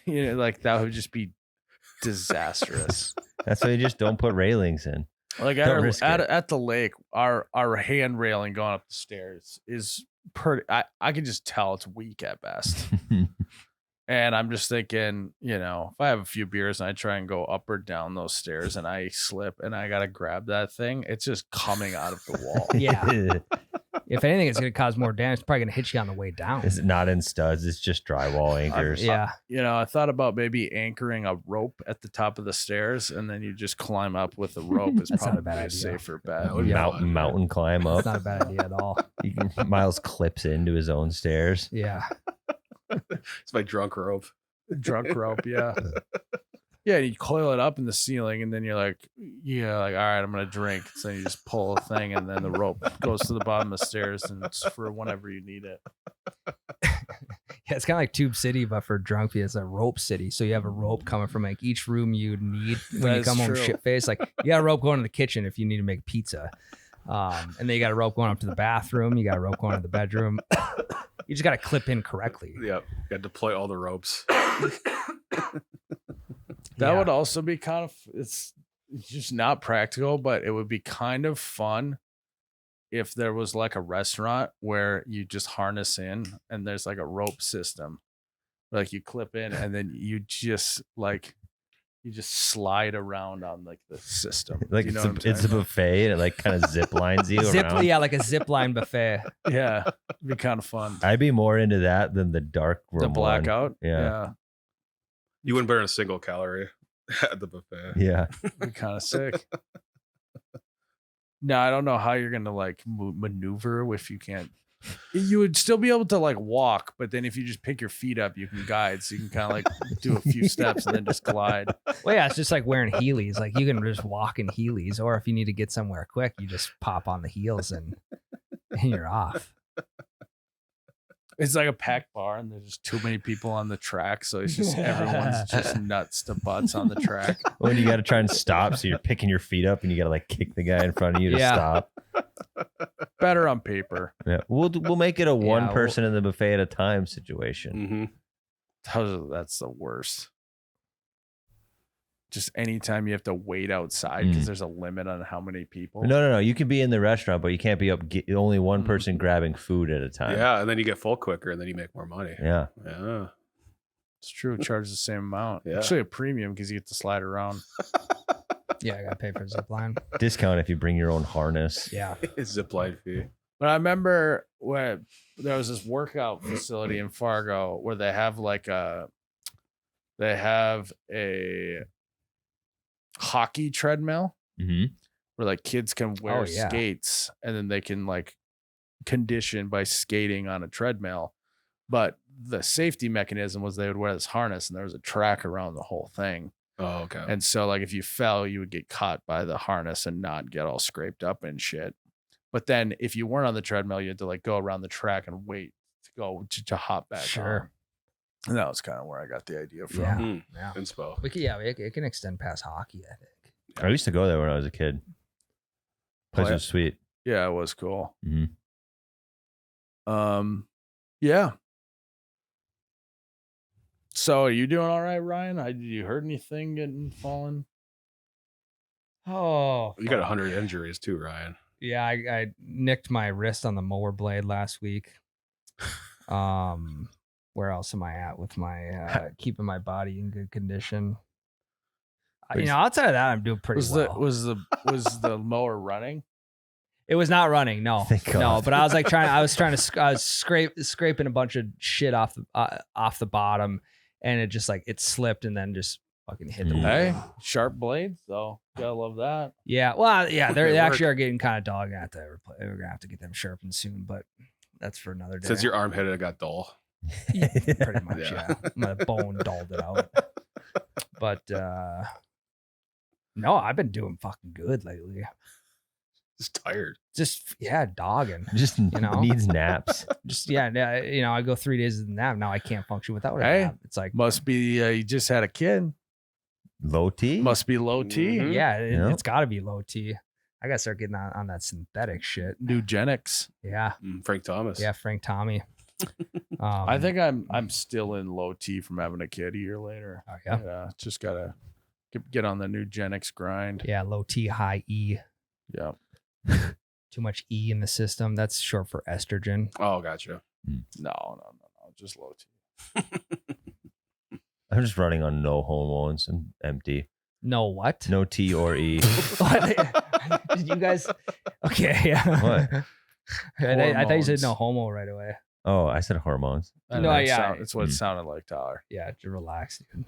That would just be disastrous. That's why you just don't put railings in. Like Don't risk it. at the lake, our hand railing going up the stairs is pretty. I can just tell it's weak at best. And I'm just thinking, you know, if I have a few beers and I try and go up or down those stairs and I slip and I gotta grab that thing, it's just coming out of the wall. Yeah. If anything, it's going to cause more damage. It's probably going to hit you on the way down. It's not in studs. It's just drywall anchors. Yeah. You know, I thought about maybe anchoring a rope at the top of the stairs and then you just climb up with a rope. Is That's not a probably bad a idea. safer bet. That would be fun. Mountain climb up. It's not a bad idea at all. Miles clips into his own stairs. Yeah. It's my drunk rope. Drunk rope, yeah. Yeah, and you coil it up in the ceiling, and then you're like, all right, I'm gonna drink. So you just pull a thing, and then the rope goes to the bottom of the stairs, and it's for whenever you need it. Yeah, it's kind of like Tube City, but for drunk people, it's a rope city. So you have a rope coming from like each room you need when you That's come home true. shit face. Like you got a rope going to the kitchen if you need to make pizza. And then you got a rope going up to the bathroom. You got a rope going to the bedroom. You just got to clip in correctly. Yep. Got to deploy all the ropes. That Yeah. would also be kind of it's just not practical, but it would be kind of fun if there was like a restaurant where you just harness in and there's like a rope system. Like you clip in and then you just slide around on like the system. Like Do you know it's, what I'm it's a talking buffet and it like kind of zip lines you around. Yeah, like a zip line buffet. about? Yeah, it'd be kind of fun. I'd be more into that than the dark room The one. blackout. Yeah. You wouldn't burn a single calorie at the buffet. Yeah. It'd be kind of sick. No, I don't know how you're gonna like maneuver if you can't. You would still be able to like walk, but then if you just pick your feet up, you can guide. So you can kind of like do a few steps and then just glide. Well, yeah, it's just like wearing Heelys. Like you can just walk in Heelys, or if you need to get somewhere quick, you just pop on the heels and you're off. It's like a packed bar, and there's just too many people on the track, so it's just everyone's just nuts to butts on the track. When you got to try and stop, so you're picking your feet up and you got to like kick the guy in front of you to Yeah. stop. Better on paper. Yeah. We'll make it a one we'll- person in the buffet at a time situation. Mm-hmm. That's the worst. Just anytime you have to wait outside because there's a limit on how many people. No. You can be in the restaurant, but you can't be only one Mm. person grabbing food at a time. Yeah, and then you get full quicker, and then you make more money. Yeah. Yeah. It's true. Charge the same amount. Yeah. Actually, a premium because you get to slide around. Yeah, I got to pay for zip line. Discount if you bring your own harness. Yeah. Zip line fee. But I remember when there was this workout facility in Fargo where they have a hockey treadmill Mm-hmm. where like kids can wear Oh, yeah. skates and then they can like condition by skating on a treadmill. But the safety mechanism was they would wear this harness and there was a track around the whole thing. Oh, okay. And so like if you fell, you would get caught by the harness and not get all scraped up and shit. But then if you weren't on the treadmill, you had to like go around the track and wait to go to hop back Sure. on. And that was kind of where I got the idea from. Yeah. Mm. Yeah. Inspo. It can extend past hockey, I think. I used to go there when I was a kid. Place Oh, yeah. was sweet. Yeah, it was cool. Mhm. Yeah. So are you doing all right, Ryan? Did you hurt anything getting fallen? Oh, You got 100 injuries too, Ryan. yeah. I nicked my wrist on the mower blade last week. Where else am I at with my keeping my body in good condition? Outside of that, I'm doing pretty well. Was the mower running? It was not running. No, Thank God. no. But I was like I was scraping a bunch of shit off the bottom, and it just like it slipped and then just fucking hit the wall. Hey, sharp blades, though. Gotta love that. Yeah, well, yeah, they They actually work. are getting kind of dull. We're gonna have to get them sharpened soon, but that's for another day. Since your arm hit it, it got dull. Pretty much, Yeah. yeah. My bone dulled it out. But no, I've been doing fucking good lately. Just tired. Just dogging. Just know? needs naps. Just I go 3 days of the nap. Now I can't function without a Hey. nap. It's like Must be you just had a kid. Low T? Must be low T. Mhm. yeah, Yeah. it's got to be low T. I gotta start getting on that synthetic shit. Nugenics. Yeah, Frank Thomas. yeah, Frank Tommy. I think I'm still in low T from having a kid a year later. Oh, yeah. Just gotta Get on the Nugenics grind. Yeah, low T, high E. Yeah. Too much E in the system. That's short for estrogen. Oh, gotcha. No. Just low T. I'm just running on no hormones and empty. No what? No T or E. Did you guys? Okay, yeah. What? I thought you said Hormones. no homo right away. Oh, I said hormones. No, yeah. That's what it sounded like, Tyler. Yeah, just relax, dude.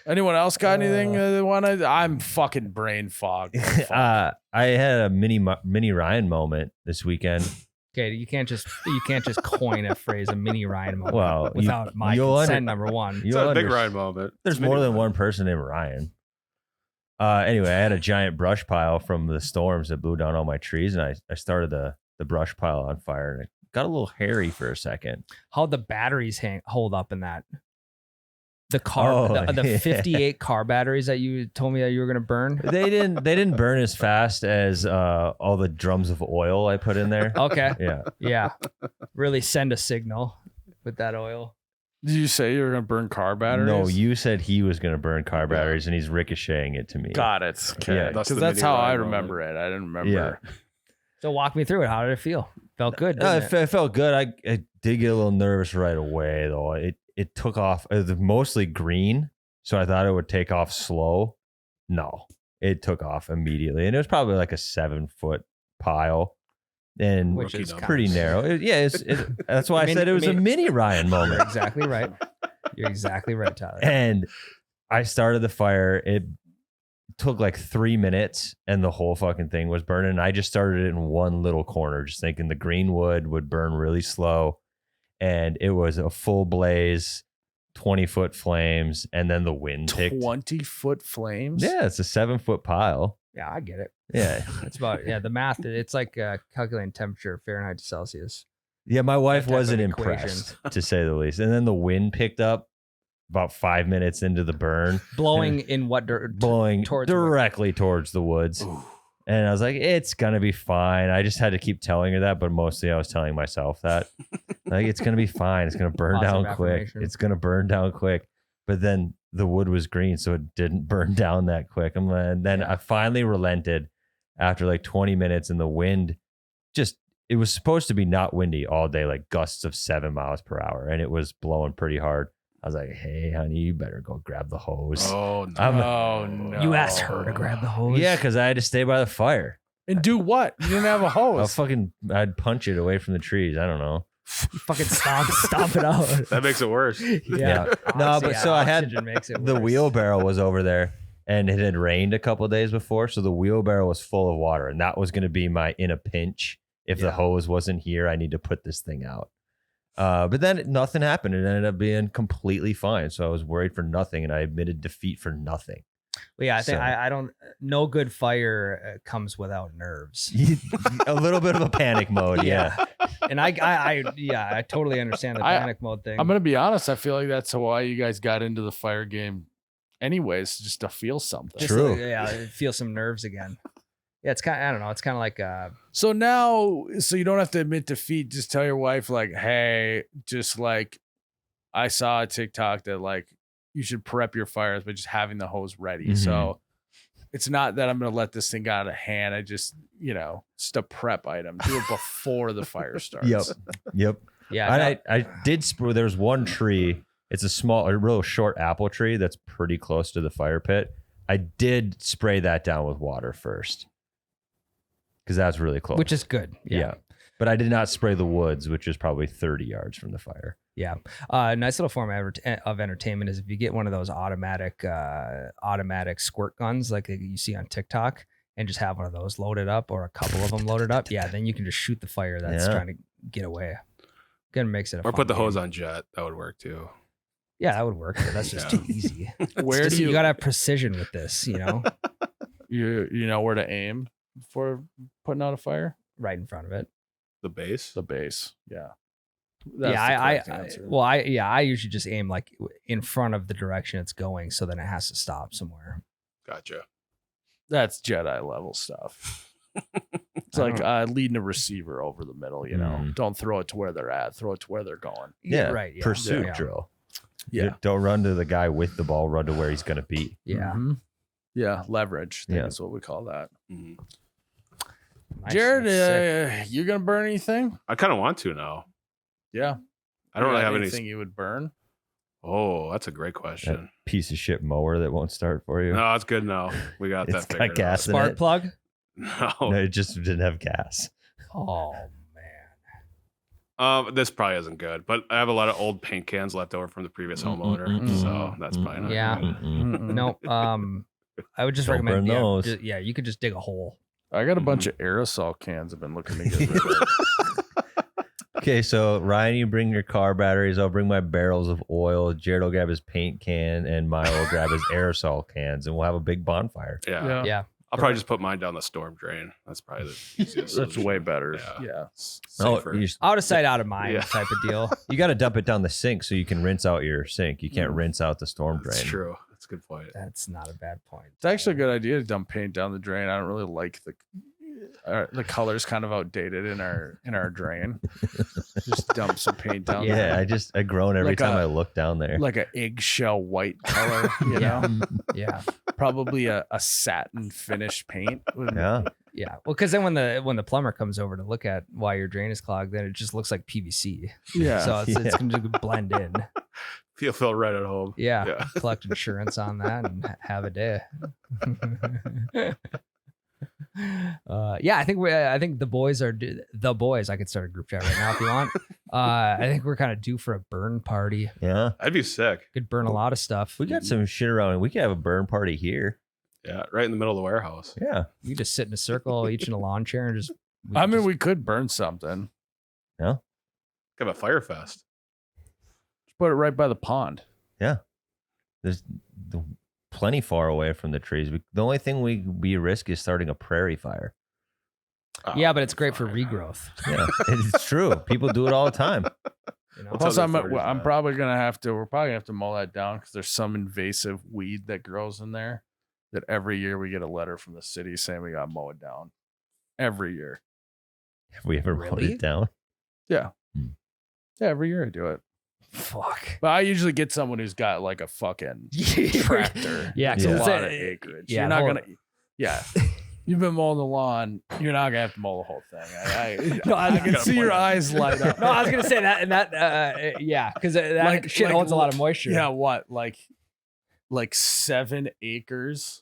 Anyone else got anything they want to? I'm fucking brain fogged. I had a mini Ryan moment this weekend. Okay, you can't just coin a phrase, a mini Ryan moment, Well, without my consent. Number one. It's not a big Ryan moment. There's more than one person named Ryan. Anyway, I had a giant brush pile from the storms that blew down all my trees, and I started the brush pile on fire, and it got a little hairy for a second. How'd the batteries hold up in that? The car, the 58 car batteries that you told me that you were gonna burn. They didn't burn as fast as all the drums of oil I put in there. Okay. Yeah. Really send a signal with that oil. Did you say you were gonna burn car batteries? No, you said he was gonna burn car batteries, and he's ricocheting it to me. Got it. Okay, Yeah. because That's the that's mini how I Ryan remember it. I didn't remember. Yeah. So walk me through it. How did it feel? Felt good. Didn't It felt good. I did get a little nervous right away though. It took off. It was mostly green, so I thought it would take off slow. No, it took off immediately, and it was probably like a 7-foot pile, and Which is pretty kind of- narrow. That's why I said it was a mini Ryan You're moment. exactly right. You're exactly right, Tyler. And I started the fire. It took like 3 minutes, and the whole fucking thing was burning. I just started it in one little corner, just thinking the green wood would burn really slow. And it was a full blaze, 20-foot flames, and then the wind picked. 20-foot flames. Yeah, it's a 7-foot pile. Yeah, I get it. Yeah. It's about the math. It's like calculating temperature Fahrenheit to Celsius. Yeah, my wife That type of wasn't equation. impressed, to say the least. And then the wind picked up about 5 minutes into the burn, Blowing in what blowing towards the wood. directly towards the woods. And I was like, it's going to be fine. I just had to keep telling her that, but mostly I was telling myself that. Like, it's going to be fine. It's going to burn Positive down quick. affirmation. It's going to burn down quick. But then the wood was green, so it didn't burn down that quick. And then I finally relented after like 20 minutes, and the wind it was supposed to be not windy all day, like gusts of 7 miles per hour, and it was blowing pretty hard. I was like, hey, honey, you better go grab the hose. Oh, no. Oh no! You asked her to grab the hose. Yeah, because I had to stay by the fire. And do what? You didn't have a hose. I'd punch it away from the trees. I don't know. You fucking stomp it out. That makes it worse. Yeah. No, but so I had oxygen makes it the worse. wheelbarrow was over there, and it had rained a couple of days before, so the wheelbarrow was full of water, and that was going to be my in a pinch. If the hose wasn't here, I need to put this thing out. But then nothing happened. It ended up being completely fine. So I was worried for nothing, and I admitted defeat for nothing. Well, yeah, I think So- I don't. No good fire comes without nerves. A little bit of a panic mode, yeah. And I totally understand the panic mode thing. I'm gonna be honest. I feel like that's why you guys got into the fire game, anyways, just to feel something. Just True. Feel some nerves again. Yeah, it's kind of, I don't know. It's kind of like So now, so you don't have to admit defeat. Just tell your wife, like, hey, just like, I saw a TikTok that like you should prep your fires by just having the hose ready. Mhm. So it's not that I'm gonna let this thing get out of hand. I just, just a prep item. Do it before the fire starts. Yep. yeah. And I did. There's one tree. It's a real short apple tree that's pretty close to the fire pit. I did spray that down with water first, because that's really close. which is good. yeah. But I did not spray the woods, which is probably 30 yards from the fire. Yeah. Nice little form of entertainment is if you get one of those automatic squirt guns like you see on TikTok and just have one of those loaded up or a couple of them loaded up. Yeah. Then you can just shoot the fire that's trying to get away. Again, makes it Or put the hose on jet. That would work too. Yeah, that would work. But that's just too easy. Where do You got to have precision with this, you know where to aim for putting out a fire? right in front of it. The base. The base. Yeah. I usually just aim like in front of the direction it's going, so then it has to stop somewhere. Gotcha. That's Jedi level stuff. It's I like leading a receiver over the middle, Mhm. Don't throw it to where they're at. Throw it to where they're going. Yeah. right. Yeah. Pursuit Yeah. drill. Yeah. Don't run to the guy with the ball. Run to where he's going to be. Yeah. Mhm. Yeah. Leverage. I think Yeah. is what we call that. Mhm. Nice. Jared, That's sick. you gonna burn anything? I kind of want to now. Yeah. I don't You really got have anything you would burn. Oh, that's a great That question. piece of shit mower that won't start for you. No, it's good now. We got It's that got figured gas in Spark it. plug. out. No, it just didn't have gas. Oh man. This probably isn't good, but I have a lot of old paint cans left over from the previous homeowner, so that's probably not Yeah. good. No. I would just Don't recommend. burn Yeah, those. yeah, you could just dig a hole. I got a bunch of aerosol cans I've been looking to get rid of. Okay, so Ryan, you bring your car batteries. I'll bring my barrels of oil. Jared will grab his paint can, and Myles will grab his aerosol cans, and we'll have a big bonfire. Yeah. Yeah. I'll probably just put mine down the storm drain. That's probably the easiest. That's solution. way better. Yeah. Yeah. Safer. Out of sight, out of mind Yeah. type of deal. You got to dump it down the sink so you can rinse out your sink. You can't rinse out the storm drain. That's true. That's a good point. That's not a bad point. It's actually a good idea to dump paint down the drain. I don't really like the color's kind of outdated in our drain. Just dump some paint down Yeah, there. I groan every Like time a- I look down there. Like an eggshell white color, you Yeah. know? Yeah. Probably a satin finish paint. Yeah, Yeah. Well, because then when the plumber comes over to look at why your drain is clogged, then it just looks like PVC. Yeah. So it's going to blend in. Feel right at home. Yeah. Yeah. Collect insurance on that and have a day. Yeah, I think the boys are the boys. I could start a group chat right now if you want. I think we're kind of due for a burn party. yeah. I'd be sick. Could burn a lot of stuff. We got some shit around. We could have a burn party here. Yeah, right in the middle of the warehouse. Yeah. You just sit in a circle, each in a lawn chair, and just. We could burn something. Have a fire fest. Just put it right by the pond. There's plenty far away from the trees. The only thing we risk is starting a prairie fire. Oh, Yeah, but it's great for fine. regrowth. Yeah, it's true. People do it all the time. You know? What's Plus, other I'm authorities that? probably gonna have to. We're probably gonna have to mow that down because there's some invasive weed that grows in there. That every year we get a letter from the city saying we got to mow it down. Every year. Have we ever mowed Really? it down? Yeah. Hmm. Yeah, every year I do it. Fuck. But I usually get someone who's got like a fucking tractor. Yeah, It's Yeah. a it's lot of acreage. yeah, You're not the whole- gonna. Yeah. You've been mowing the lawn. You're not gonna have to mow the whole thing. No, I can got a see your point. eyes light up. No, I was gonna say that, and that, yeah, because that Like- shit like holds a lot of moisture. Yeah, what? Like 7 acres?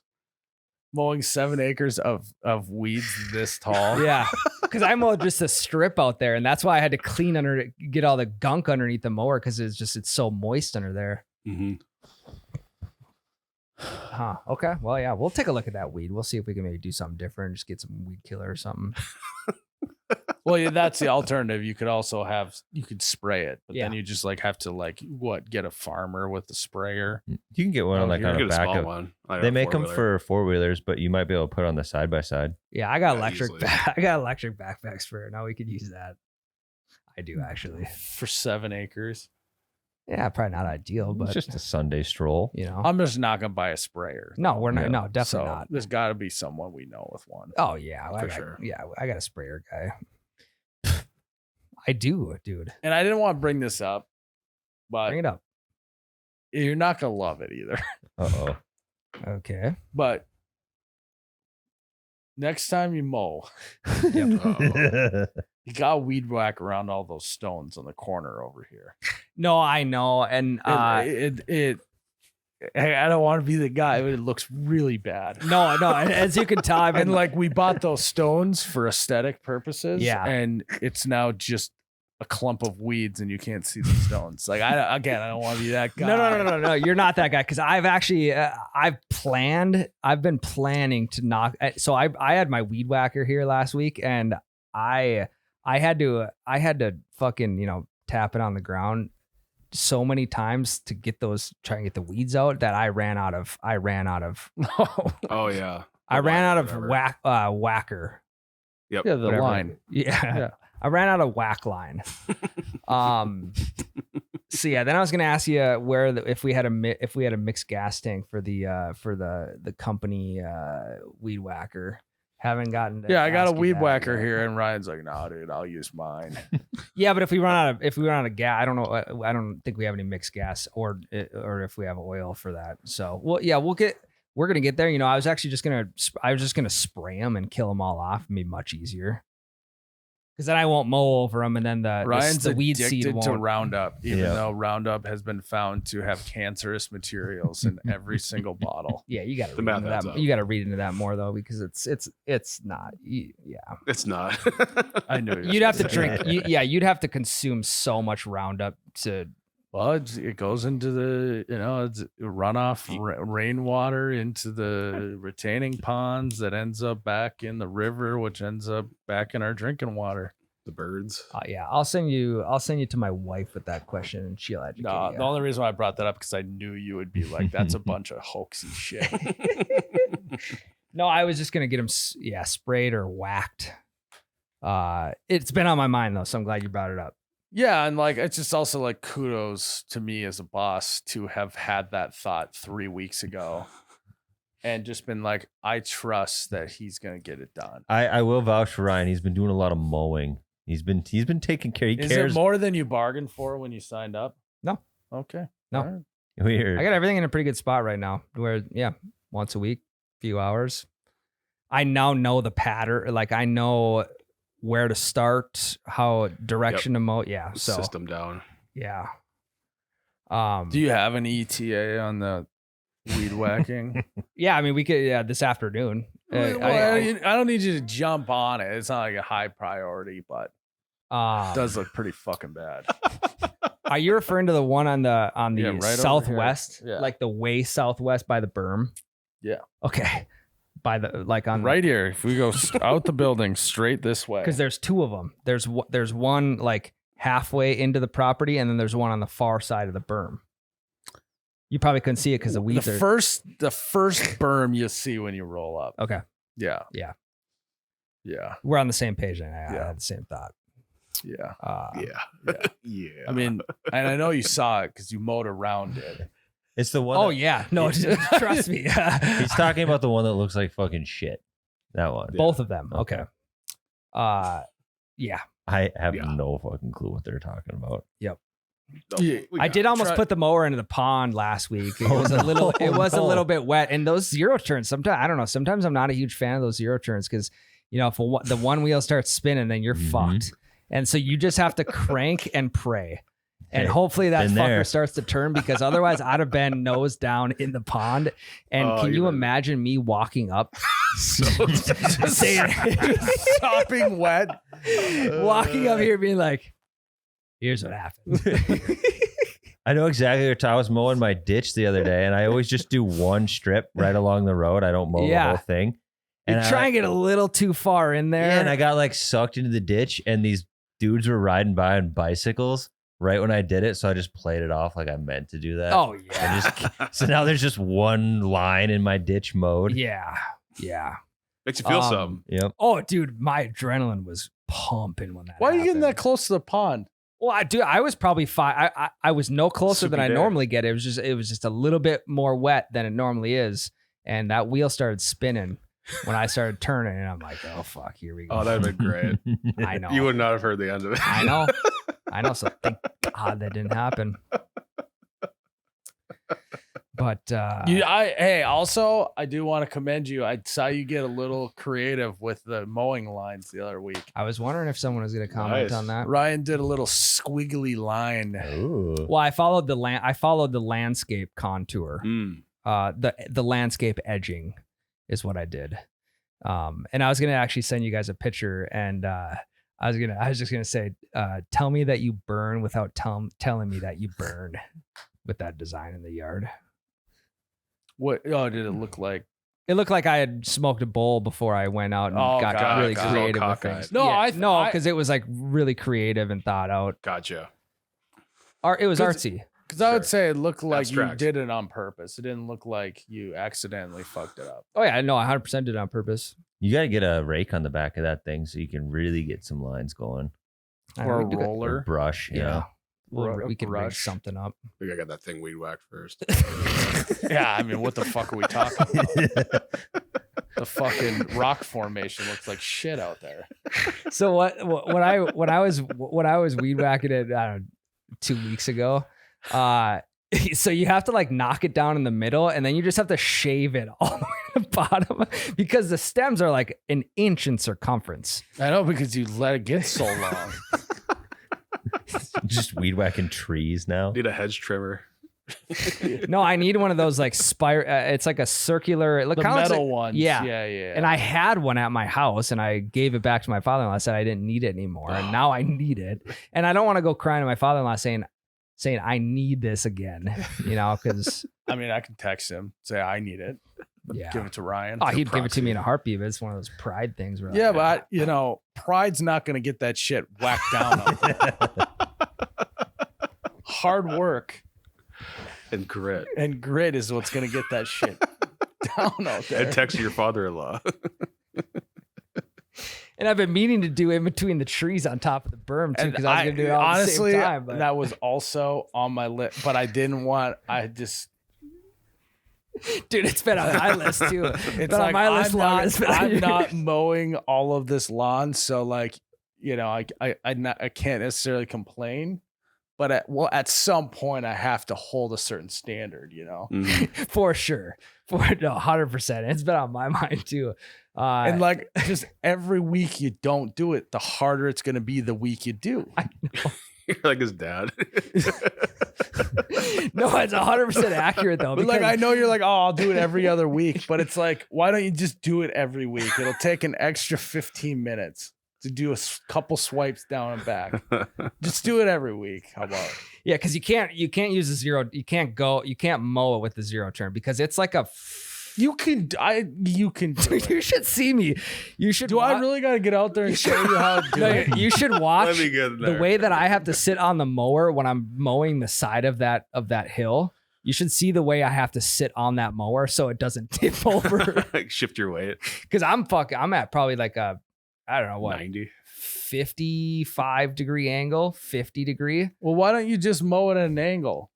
Mowing 7 acres of weeds this tall. Yeah, because I mowed just a strip out there, and that's why I had to clean get all the gunk underneath the mower because it's so moist under there. Mhm. Huh. Okay. Well, yeah, we'll take a look at that weed. We'll see if we can maybe do something different. Just get some weed killer or something. Well, yeah, that's the alternative. You could spray it, but then Yeah. you just have to get a farmer with the sprayer. You can get one Oh, like you on Get the a back small of. one. Like They a make them four-wheeler. for 4-wheelers, but you might be able to put on the side by side. Yeah, I got Yeah, electric. easily. I got electric backpack sprayer. Now we could use that. I do actually. For 7 acres. Yeah, probably not ideal, It's but just a Sunday stroll. you know. I'm just not gonna buy a sprayer. No, we're not. Yeah. No, definitely So not. there's got to be someone we know with one. Oh yeah, For sure. Yeah, I got a sprayer guy. I do, dude. And I didn't want to bring this up, but Bring it up. you're not gonna love it either. Uh Okay. But next time you mow, oh. you got weed whack around all those stones on the corner over here. No, I know, and I don't want to be the guy, but it looks really bad. no. As you can tell, I've been And we bought those stones for aesthetic purposes. Yeah. And it's now just a clump of weeds and you can't see the stones. I don't want to be that guy. No. You're not that guy because I've actually I've been planning to knock. So I had my weed whacker here last week, and I had to fucking tap it on the ground so many times to try and get the weeds out that I ran out of Oh yeah. whacker. Yep. Yeah, the Whatever. line. Yeah. Yeah. I ran out of whack line. So yeah, then I was gonna ask you if we had a mixed gas tank for the company weed whacker, Haven't gotten. Yeah, I got a ask you weed that whacker yet. here, and Ryan's like, "No, dude, I'll use mine." Yeah, but if we run out of gas, I don't know. I don't think we have any mixed gas or if we have oil for that. So, well, yeah, we're gonna get there. You know, I was just gonna spray them and kill them all off. It'd be much easier. Because then I won't mow over them, and then Ryan's the weed seed addicted to won't. Roundup, even though Roundup has been found to have cancerous materials in every single bottle. Yeah, you got to The read math into adds that. up. You got to read into that more though, because it's not. Yeah, It's not. I knew you'd have to drink. You'd have to consume so much Roundup to. Well, it goes into the it's runoff rainwater into the retaining ponds that ends up back in the river, which ends up back in our drinking water. The birds. Yeah, I'll send you to my wife with that question, and she'll educate No, you. the only reason why I brought that up because I knew you would be like, "That's a bunch of hoaxy shit." No, I was just gonna get him, sprayed or whacked. It's been on my mind though, so I'm glad you brought it up. Yeah, and like it's just also like kudos to me as a boss to have had that thought 3 weeks ago, and just been like, I trust that he's gonna get it done. I will vouch for Ryan. He's been doing a lot of mowing. He's been taking care. He Is cares. it more than you bargained for when you signed up? No. Okay. No. All right. Weird. I got everything in a pretty good spot right now. Where once a week, few hours. I now know the pattern. Like I know where to start, how direction to mow. Yeah. So System down. yeah. Do you have an ETA on the weed whacking? Yeah, I mean, we could this afternoon. Well, I don't need you to jump on it. It's not like a high priority, but it does look pretty fucking bad. Are you referring to the one on the Yeah, right over southwest, here. Yeah. like the way southwest by the berm? Yeah. Okay. By the on Right here, if we go out the building straight this way, because there's two of them. There's one like halfway into the property, and then there's one on the far side of the berm. You probably couldn't see it because the weeds the are first berm you see when you roll up. okay. Yeah. Yeah. Yeah. We're on the same page, and I Yeah. had the same thought. Yeah. Yeah. Yeah. I mean, and I know you saw it because you mowed around it. It's the one. Oh that- yeah, no, trust me. He's talking about the one that looks like fucking shit. That one. Both of them. Okay. Okay. Yeah. I have Yeah. no fucking clue what they're talking about. Yeah. I did almost put the mower into the pond last week. It was a little. It was a little bit wet, and those zero turns. Sometimes I don't know. Sometimes I'm not a huge fan of those zero turns because if the one wheel starts spinning, then you're fucked. And so you just have to crank and pray, and Hey, hopefully that been fucker there. starts to turn because otherwise I'd have been nose down in the pond. And Oh, can you you would- imagine me walking up, Saying sopping wet. walking up here, being like, "Here's what happened." I know exactly what I was mowing my ditch the other day, and I always just do one strip right along the road. I don't mow the Yeah. whole thing. You And try and get a little too far in there. Yeah, and I got like sucked into the ditch, and these dudes were riding by on bicycles right when I did it. So I just played it off like I meant to do that. Oh yeah. So now there's just one line in my ditch mode. Yeah. Yeah. Makes you feel Um, something. Yep. Oh, dude, my adrenaline was pumping when that Why are you getting that happened. close to the pond? Well, I was probably fine. I was no closer than Soupy I bear. normally get. It was just a little bit more wet than it normally is. And that wheel started spinning when I started turning, and I'm like, oh fuck, here we go. Oh, that'd have been great. I know. You would not have heard the end of it. I know. So thank God that didn't happen. But Also, I do want to commend you. I saw you get a little creative with the mowing lines the other week. I was wondering if someone was going to comment Nice. on that. Ryan did a little squiggly line. Ooh. Well, I followed the landscape contour. Mm. The landscape edging is what I did. And I was gonna actually send you guys a picture, and I was just gonna say, tell me that you burn without telling me that you burn with that design in the yard. What? Oh, did it look like? It looked like I had smoked a bowl before I went out and Oh, got God, really God. creative with Cockeyed. things. No, no, because it was like really creative and thought out. Gotcha. It was 'Cause- artsy. Because I would Sure. say it looked like Abstract. you did it on purpose. It didn't look like you accidentally fucked it up. Oh yeah, no, 100% did it on purpose. You got to get a rake on the back of that thing so you can really get some lines going. Or a we do got- Or roller. brush. Yeah. Or a we can rig brush. something up. I think I got that thing weed whacked first. Yeah, I mean, what the fuck are we talking about? The fucking rock formation looks like shit out there. So when I was weed whacking it 2 weeks ago, so you have to like knock it down in the middle, and then you just have to shave it all the way to the bottom because the stems are like an inch in circumference. I know, because you let it get so long. Just weed whacking trees now. Need a hedge trimmer. No, I need one of those like it's like a circular. It The kind of looks metal like, ones. Yeah. Yeah. And I had one at my house, and I gave it back to my father-in-law. I said I didn't need it anymore, and now I need it. And I don't want to go crying to my father-in-law saying I need this again, because I mean, I can text him, say I need it. yeah. Give it to Ryan. Oh, he'd give it to me in a heartbeat, but it's one of those pride things. Where Yeah, but pride's not going to get that shit whacked down on him. Hard work And grit. and grit is what's going to get that shit down out there. And text your father-in-law. And I've been meaning to do in between the trees on top of the berm too, because I was going to do it all honestly, at the same time. But that was also on my list, but I didn't want. dude, it's been on my list too. It's been like on my list longer. It's been on I'm yours. not mowing all of this lawn, so like I can't necessarily complain. But at some point, I have to hold a certain standard, Mhm. For sure. 100%. It's been on my mind too. And like just every week you don't do it, the harder it's going to be the week you do. You're like his dad. No, it's 100% accurate though. But like, because- I know you're like, oh, I'll do it every other week. But it's like, why don't you just do it every week? It'll take an extra 15 minutes to do a couple swipes down and back. Just do it every week. How about it? Yeah, because you can't use a zero. You can't mow it with the zero turn because it's like a. You can do it. You should see me. You should. I really got to get out there and show you how to do No, it? you should watch Let me get the there. way that I have to sit on the mower when I'm mowing the side of that hill. You should see the way I have to sit on that mower so it doesn't tip over. Like shift your weight. Because I'm at probably like a, I don't know what, 90. 55 degree angle, 50 degree. Well, why don't you just mow it at an angle?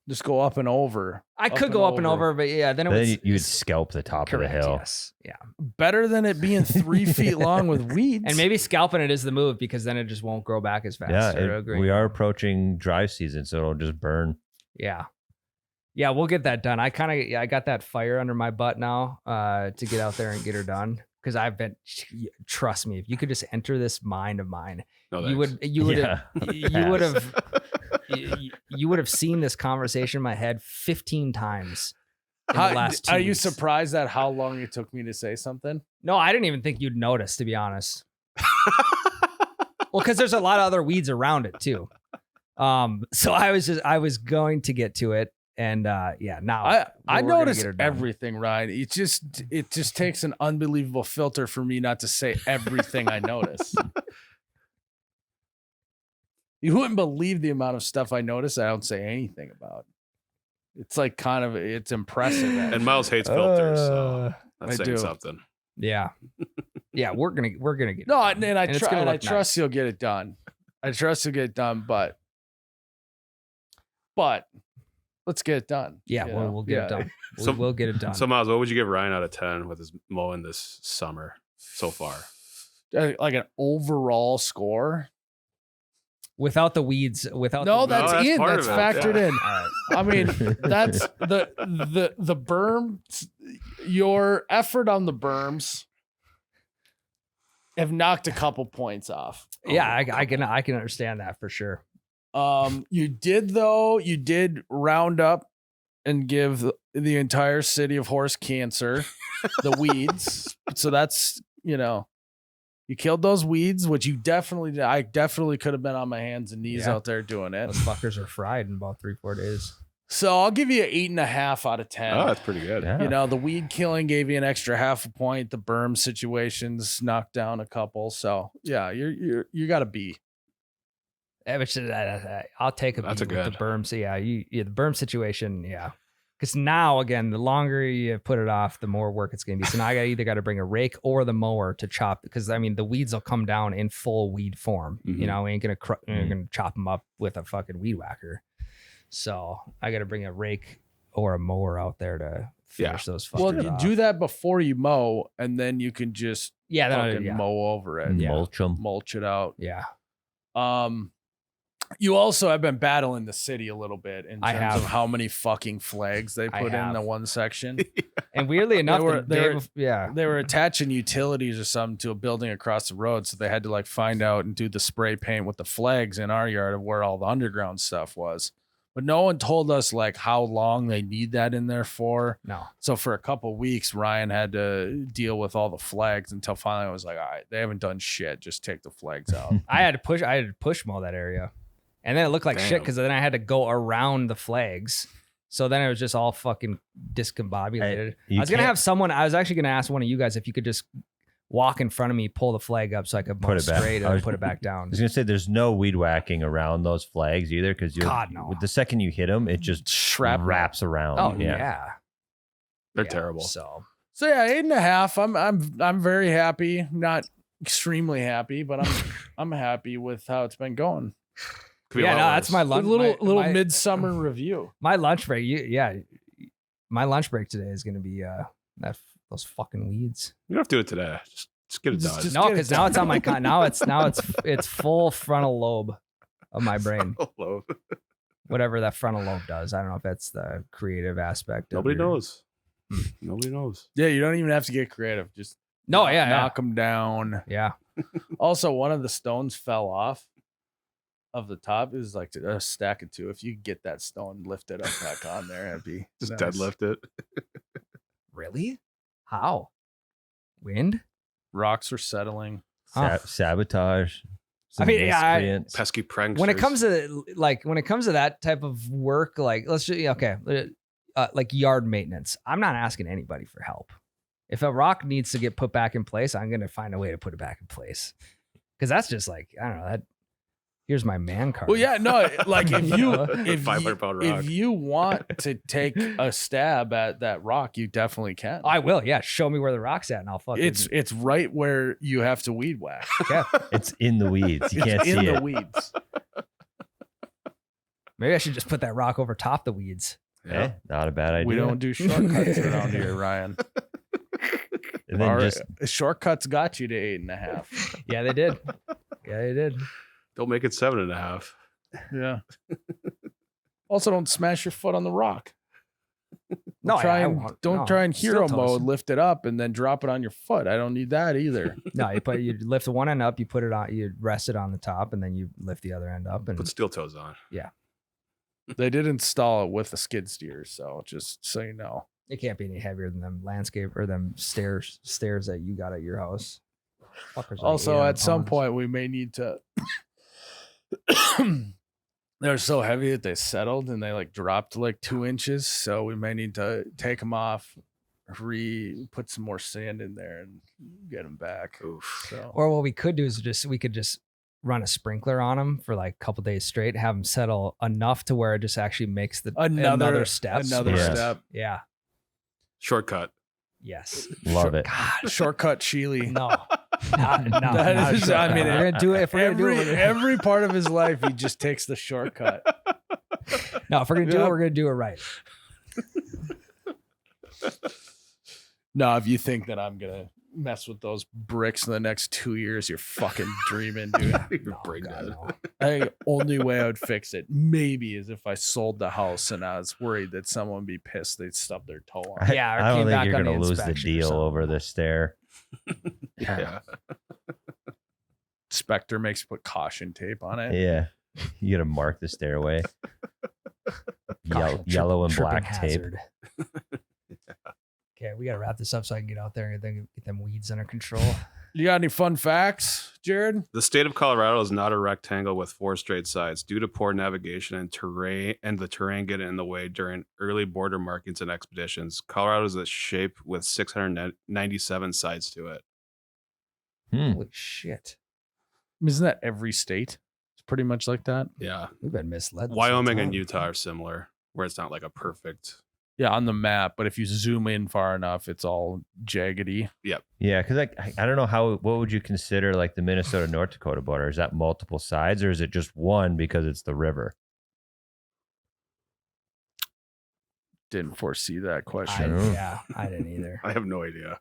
Just go up and over. I could go up and over, but yeah, then it Then was. you would scalp the top of the correct, hill. Yes. Yeah. Better than it being 3 feet long with weeds. And maybe scalping it is the move because then it just won't grow back as fast. Yeah, or agree. we are approaching dry season, so it'll just burn. Yeah. Yeah, we'll get that done. I got that fire under my butt now to get out there and get her done. Because trust me, if you could just enter this mind of mine, No, you would Yeah, you would have seen this conversation in my head 15 times in the last 2 Are you weeks. surprised at how long it took me to say something? No, I didn't even think you'd notice, to be honest. Well, because there's a lot of other weeds around it too. So I was going to get to it, and now I we're gonna notice get her done. everything, Ryan. It just takes an unbelievable filter for me not to say everything I notice. You wouldn't believe the amount of stuff I notice I don't say anything about. It's like it's impressive. And Myles hates filters, so I that's saying do. something. Yeah, we're gonna get it No, done. and I it's gonna look trust nice. you'll get it done. I trust you'll get it done, but let's get it done. Yeah, you we'll know? get it done. We'll get it done. So Myles, what would you give Ryan out of 10 with his mowing this summer so far? Like an overall score. Without the weeds, without No, the that's that's in. part That's of it, factored yeah. in. I mean, that's the berm. Your effort on the berms have knocked a couple points off. yeah, I can understand that for sure. You did round up and give the entire city of horse cancer the weeds. So that's, you killed those weeds, which you definitely did. I definitely could have been on my hands and knees Yeah. out there doing it. Those fuckers are fried in about 3-4 days. So I'll give you an 8.5 out of 10. Oh, that's pretty good. Yeah. The weed killing gave you an extra half a point. The berm situations knocked down a couple. So yeah, you got a B. I'll take a That's beat a with the good. berm. So the berm situation, yeah. Because now again, the longer you put it off, the more work it's going to be. So now I either got to bring a rake or the mower to chop. Because I mean, the weeds will come down in full weed form. Mhm. We ain't gonna chop them up with a fucking weed whacker. So I got to bring a rake or a mower out there to finish those fuckers Well, you off. do that before you mow, and then you can just fucking yeah. mow over it, Yeah. Mulch it out. Yeah. You also have been battling the city a little bit in I terms have. of how many fucking flags they I put in have. the one section. And weirdly enough, they were attaching utilities or something to a building across the road, so they had to like find out and do the spray paint with the flags in our yard of where all the underground stuff was. But no one told us like how long they need that in there for. No. So for a couple of weeks, Ryan had to deal with all the flags until finally I was like, all right, they haven't done shit. Just take the flags out. I had to push mow that area. And then it looked like shit because then I had to go around the flags. So then it was just all fucking discombobulated. I was actually going to ask one of you guys if you could just walk in front of me, pull the flag up so I could mow straight and put it back down. I was gonna say there's no weed whacking around those flags either, because no. with the second you hit them, it just wraps around. Oh yeah. They're terrible. So yeah, 8.5. I'm very happy. Not extremely happy, but I'm happy with how it's been going. That's my lunch. Little midsummer review. My lunch break. My lunch break today is gonna be those fucking weeds. You don't have to do it today. Just get it done. No, because now it's on my now it's full frontal lobe of my brain. Whatever that frontal lobe does. I don't know if that's the creative aspect. Nobody knows. Nobody knows. Yeah, you don't even have to get creative. Just knock them down. Yeah. Also, one of the stones fell off of the top. Is like a stack of two. If you get that stone lifted up back on there, it'd be just nice. Deadlift it. Really? How? Wind? Rocks are settling. Sabotage. I mean, pesky pranksters. When it comes to that type of work, like let's just like yard maintenance. I'm not asking anybody for help. If a rock needs to get put back in place, I'm gonna find a way to put it back in place. Because that's just like, I don't know, that here's my man card. Well, yeah, no, like if 500-pound rock. if you want to take a stab at that rock, you definitely can. I will. Yeah, show me where the rock's at, and I'll fucking. It's right where you have to weed whack. Yeah. It's in the weeds. You can't see in it. the weeds. Maybe I should just put that rock over top the weeds. Yeah, not a bad idea. We don't do shortcuts around here, Ryan. And then shortcuts got you to 8.5. Yeah, they did. Yeah, they did. Don't make it 7.5. Yeah. Also, don't smash your foot on the rock. Don't try and hero mode, lift it up, and then drop it on your foot. I don't need that either. No, you lift one end up, you put it on, you rest it on the top, and then you lift the other end up and put steel toes on. Yeah. They did install it with the skid steer, so just so you know. It can't be any heavier than them landscape or them stairs that you got at your house. Fuckers Also, at some point, we may need to. They're so heavy that they settled and they like dropped to like 2 inches. So we may need to take them off, put some more sand in there and get them back. Oof. So. Or what we could do is we could just run a sprinkler on them for like a couple days straight, have them settle enough to where it just actually makes another step. Step. Yeah. Shortcut. Yes. Love it. God, shortcut Sheely. No. I mean, we're gonna do it. If we're gonna do it, every part of his life, he just takes the shortcut. No, if we're gonna do it, we're gonna do it right. No, if you think that I'm gonna mess with those bricks in the next 2 years, you're fucking dreaming, dude. The only way I would fix it maybe is if I sold the house and I was worried that someone would be pissed they'd stub their toe on. I don't think you're gonna lose the deal over the stair. Yeah. Spectre makes you put caution tape on it. Yeah. You gotta mark the stairway. Yellow and black hazard. Tape. Okay, we gotta wrap this up so I can get out there and get them weeds under control. You got any fun facts, Jerrod? The state of Colorado is not a rectangle with 4 straight sides due to poor navigation and the terrain getting in the way during early border markings and expeditions. Colorado is a shape with 697 sides to it. Holy shit. Isn't that every state? It's pretty much like that. Yeah. We've been misled. Wyoming and Utah are similar, where it's not like a perfect. Yeah, on the map, but if you zoom in far enough, it's all jaggedy. Yep. Yeah, because I don't know what would you consider like the Minnesota North Dakota border? Is that multiple sides or is it just one because it's the river? Didn't foresee that I question. didn't either. I have no idea.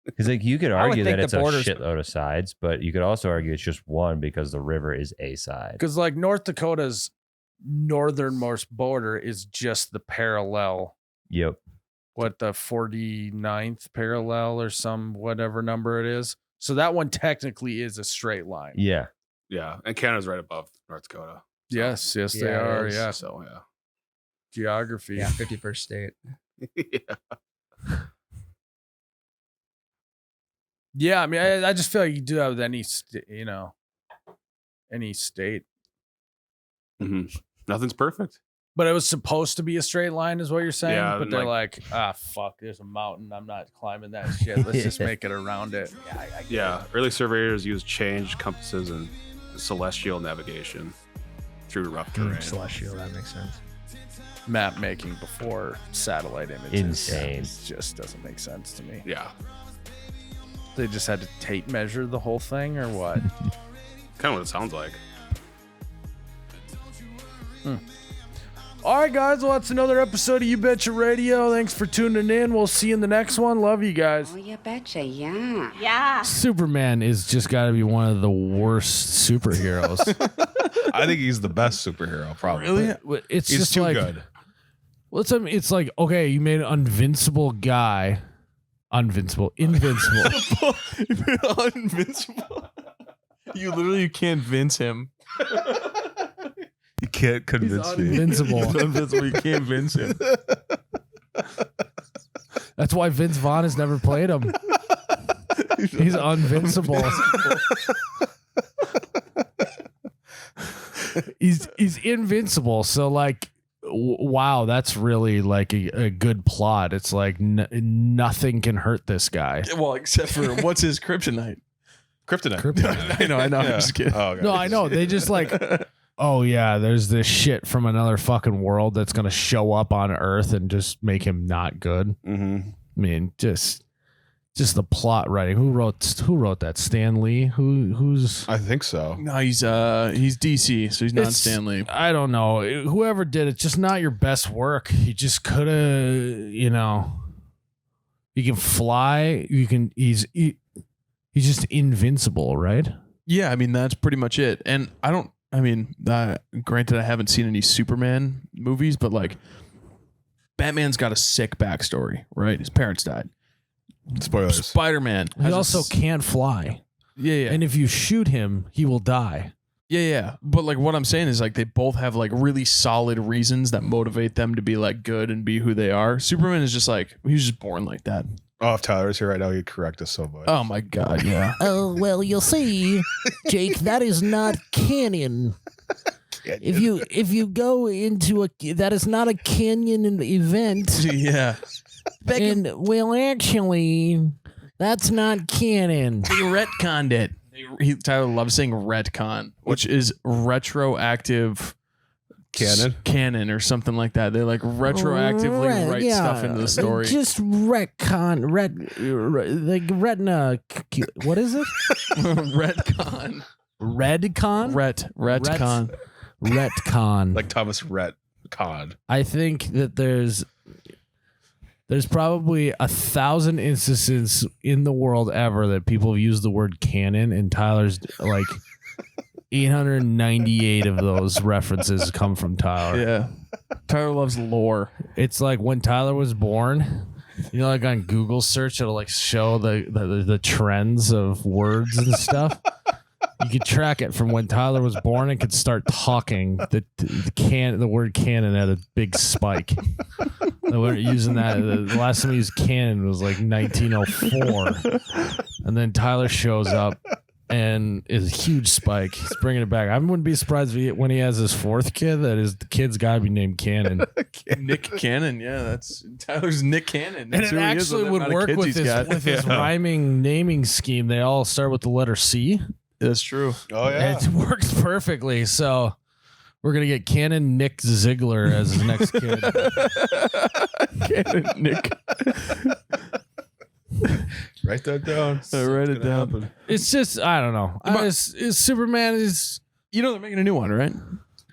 Because like you could I would argue think that it's the a borders- shitload of sides, but you could also argue it's just one because the river is a side. Because like North Dakota's northernmost border is just the parallel, Yep. what, the 49th parallel or some whatever number it is. So that one technically is a straight line. Yeah. Yeah, and Canada's right above North Dakota. Yes, they Yeah, it are. is. Yeah, So yeah. geography. Yeah, 51st state. Yeah. Yeah, I mean, I just feel like you do that with any, any state. Mhm. Nothing's perfect. But it was supposed to be a straight line, is what you're saying. Yeah, but they're like, fuck, there's a mountain. I'm not climbing that shit. Let's just make it around it. Yeah, early surveyors used change, compasses, and celestial navigation through rough terrain. Celestial, that makes sense. Map making before satellite images. Insane. It just doesn't make sense to me. Yeah, They just had to tape measure the whole thing, or what? kind of what it sounds like. All right, guys. Well, that's another episode of You Betcha Radio. Thanks for tuning in. We'll see you in the next one. Love you guys. Oh, you betcha, yeah. Yeah. Superman is just got to be one of the worst superheroes. I think he's the best superhero, probably. It's He's just too like, good. well, it's like, okay, you made an invincible guy. Invincible. Invincible. You literally can't vince him. You can't convince me. Invincible. He's invincible. You can't vince him. That's why Vince Vaughn has never played him. He's invincible. he's invincible. So like, wow, that's really like a good plot. It's like nothing can hurt this guy. Well, except for what's his kryptonite? Kryptonite. I know. I'm Yeah. just kidding. Oh, okay. No, I know. They just like, oh yeah, there's this shit from another fucking world that's gonna show up on Earth and just make him not good. Mm-hmm. I mean, just the plot writing. Who wrote that? Stan Lee? Who's I think so. No, he's DC, so he's not It's- Stanley. I don't know. Whoever did it, just not your best work. You just could have, you can fly. He's just invincible, right? Yeah, I mean that's pretty much it. And granted, I haven't seen any Superman movies, but like, Batman's got a sick backstory, right? His parents died. Spoilers. Spider-Man. He also can't fly. Yeah. And if you shoot him, he will die. Yeah. But like what I'm saying is like they both have like really solid reasons that motivate them to be like good and be who they are. Superman is just like, he's just born like that. Oh, if Tyler's here right now, he'd correct us so much. Oh my God, yeah. Oh, well, you'll see, Jake, that is not canon. If you go into that is not a canon event. Yeah. And, well, actually, that's not canon. They retconned it. Tyler loves saying retcon, which is retroactive canon or something like that. They like retroactively write stuff into the story. Just retcon, like retina. What is it? Retcon. Redcon? Retcon. Retcon. Like Thomas Rhett Con. I think that there's probably 1,000 instances in the world ever that people have used the word canon, and Tyler's like 898 of those references come from Tyler. Yeah. Tyler loves lore. It's like when Tyler was born, like on Google search, it'll like show the trends of words and stuff. You could track it from when Tyler was born and could start talking. The word cannon had a big spike. They weren't using that. The last time he used cannon was like 1904. And then Tyler shows up and is a huge spike. He's bringing it back. I wouldn't be surprised when he has his fourth kid that the kid's got to be named Cannon. Nick Cannon, yeah, that's Tyler's Nick Cannon. And That's it who he is actually with the would amount of work kids with he's got. his rhyming naming scheme. They all start with the letter C. That's true. Oh, yeah. It works perfectly. So we're going to get Cannon Nick Ziegler as his next kid. Cannon Nick. Write that down. Write it down. It's just, I don't know. Superman is... You know they're making a new one, right?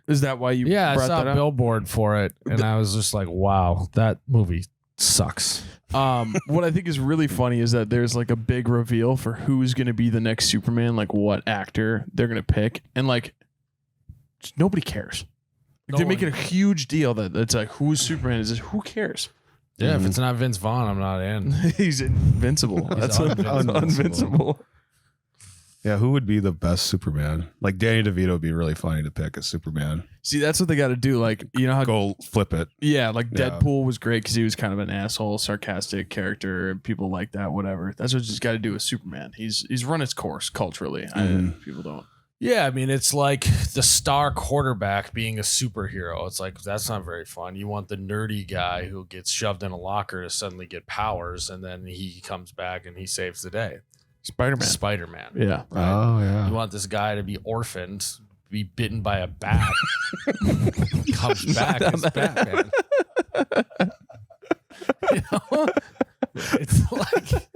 Is that why you? Yeah, I brought saw that a up? billboard for it, and I was just like, "Wow, that movie sucks." What I think is really funny is that there's like a big reveal for who's going to be the next Superman, like what actor they're going to pick, and like just nobody cares. Like, they're making a huge deal that it's like who's Superman is this? Who cares? Yeah, if it's not Vince Vaughn, I'm not in. He's invincible. That's invincible. Yeah, who would be the best Superman? Like Danny DeVito would be really funny to pick as Superman. See, that's what they got to do. Like, you know how Go flip it. yeah, like Yeah. Deadpool was great because he was kind of an asshole, sarcastic character, and people like that. Whatever. That's what you just got to do with Superman. He's run its course culturally. People don't. Yeah, I mean, it's like the star quarterback being a superhero. It's like, that's not very fun. You want the nerdy guy who gets shoved in a locker to suddenly get powers, and then he comes back and he saves the day. Spider-Man. Spider-Man. Yeah. Right? Oh yeah. You want this guy to be orphaned, be bitten by a bat, comes back as Batman. You know? It's like...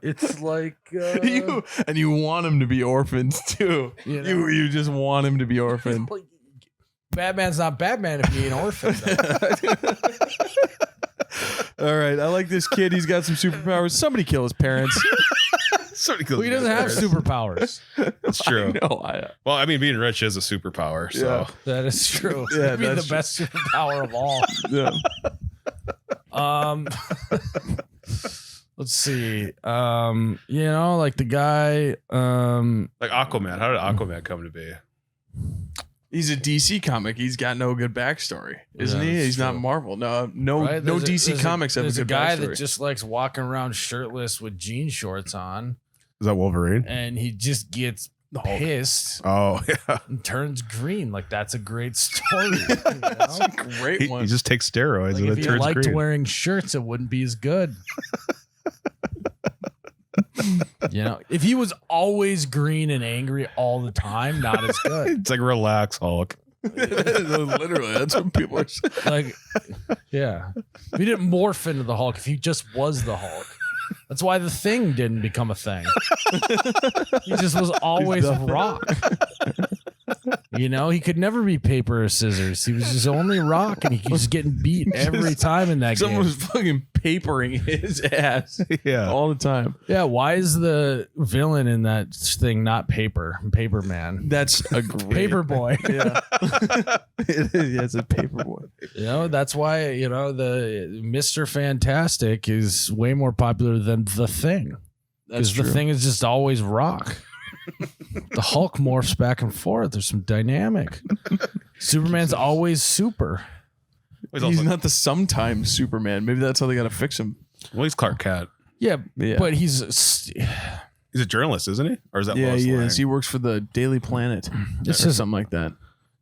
It's like you want him to be orphans too. You know? You just want him to be orphaned. Batman's not Batman if he ain't orphaned. All right, I like this kid. He's got some superpowers. Somebody kill his parents. Well, he doesn't have superpowers. That's true. No, Well, I mean, being rich is a superpower. So That is true. Yeah, It'd be the that's true. best superpower of all. yeah. Let's see. You know, like the guy. like Aquaman. How did Aquaman come to be? He's a DC comic. He's got no good backstory, isn't Yeah, he? that's He's not true. Marvel. No Right? no There's DC comics have a There's a good guy backstory. that just likes walking around shirtless with jean shorts on, Is that Wolverine? and he just gets pissed Oh yeah. and turns green. Like, that's a great story. You know? That's a great He one. just takes steroids Like, and if it he turns liked green. wearing shirts, it wouldn't be as good. You know, if he was always green and angry all the time, not as good. It's like relax, Hulk. Literally, that's what people are saying. Like, yeah, if he didn't morph into the Hulk, if he just was the Hulk. That's why the Thing didn't become a thing. He just was always rock. You know, he could never be paper or scissors. He was just only rock, and he was getting beat every time in that Someone game. was fucking papering his ass Yeah. all the time. Yeah, why is the villain in that thing not Paper Man? That's a great Paper Boy. Yeah, it is. Yeah, it's a paper boy. You know, that's why, you know, the Mr. Fantastic is way more popular than the Thing. That's Because the true. Thing is just always rock. The Hulk morphs back and forth. There's some dynamic. Superman's always super. He's not the sometimes Superman. Maybe that's how they got to fix him. Well, he's Clark Kent. Yeah, Yeah. but he's He's a journalist, isn't he? Or is that Yeah, Lois he Lane? is. He works for the Daily Planet. This Or is something like that.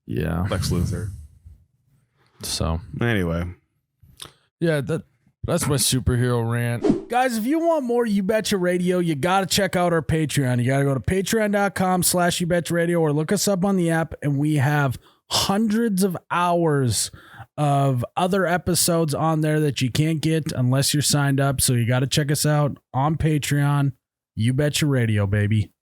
yeah. Lex Luthor. So Anyway, yeah, that's my superhero rant. Guys, if you want more You Betcha Radio, you got to check out our Patreon. You got to go to patreon.com/YouBetchaRadio or look us up on the app, and we have hundreds of hours of other episodes on there that you can't get unless you're signed up. So you got to check us out on Patreon. You Betcha Radio, baby.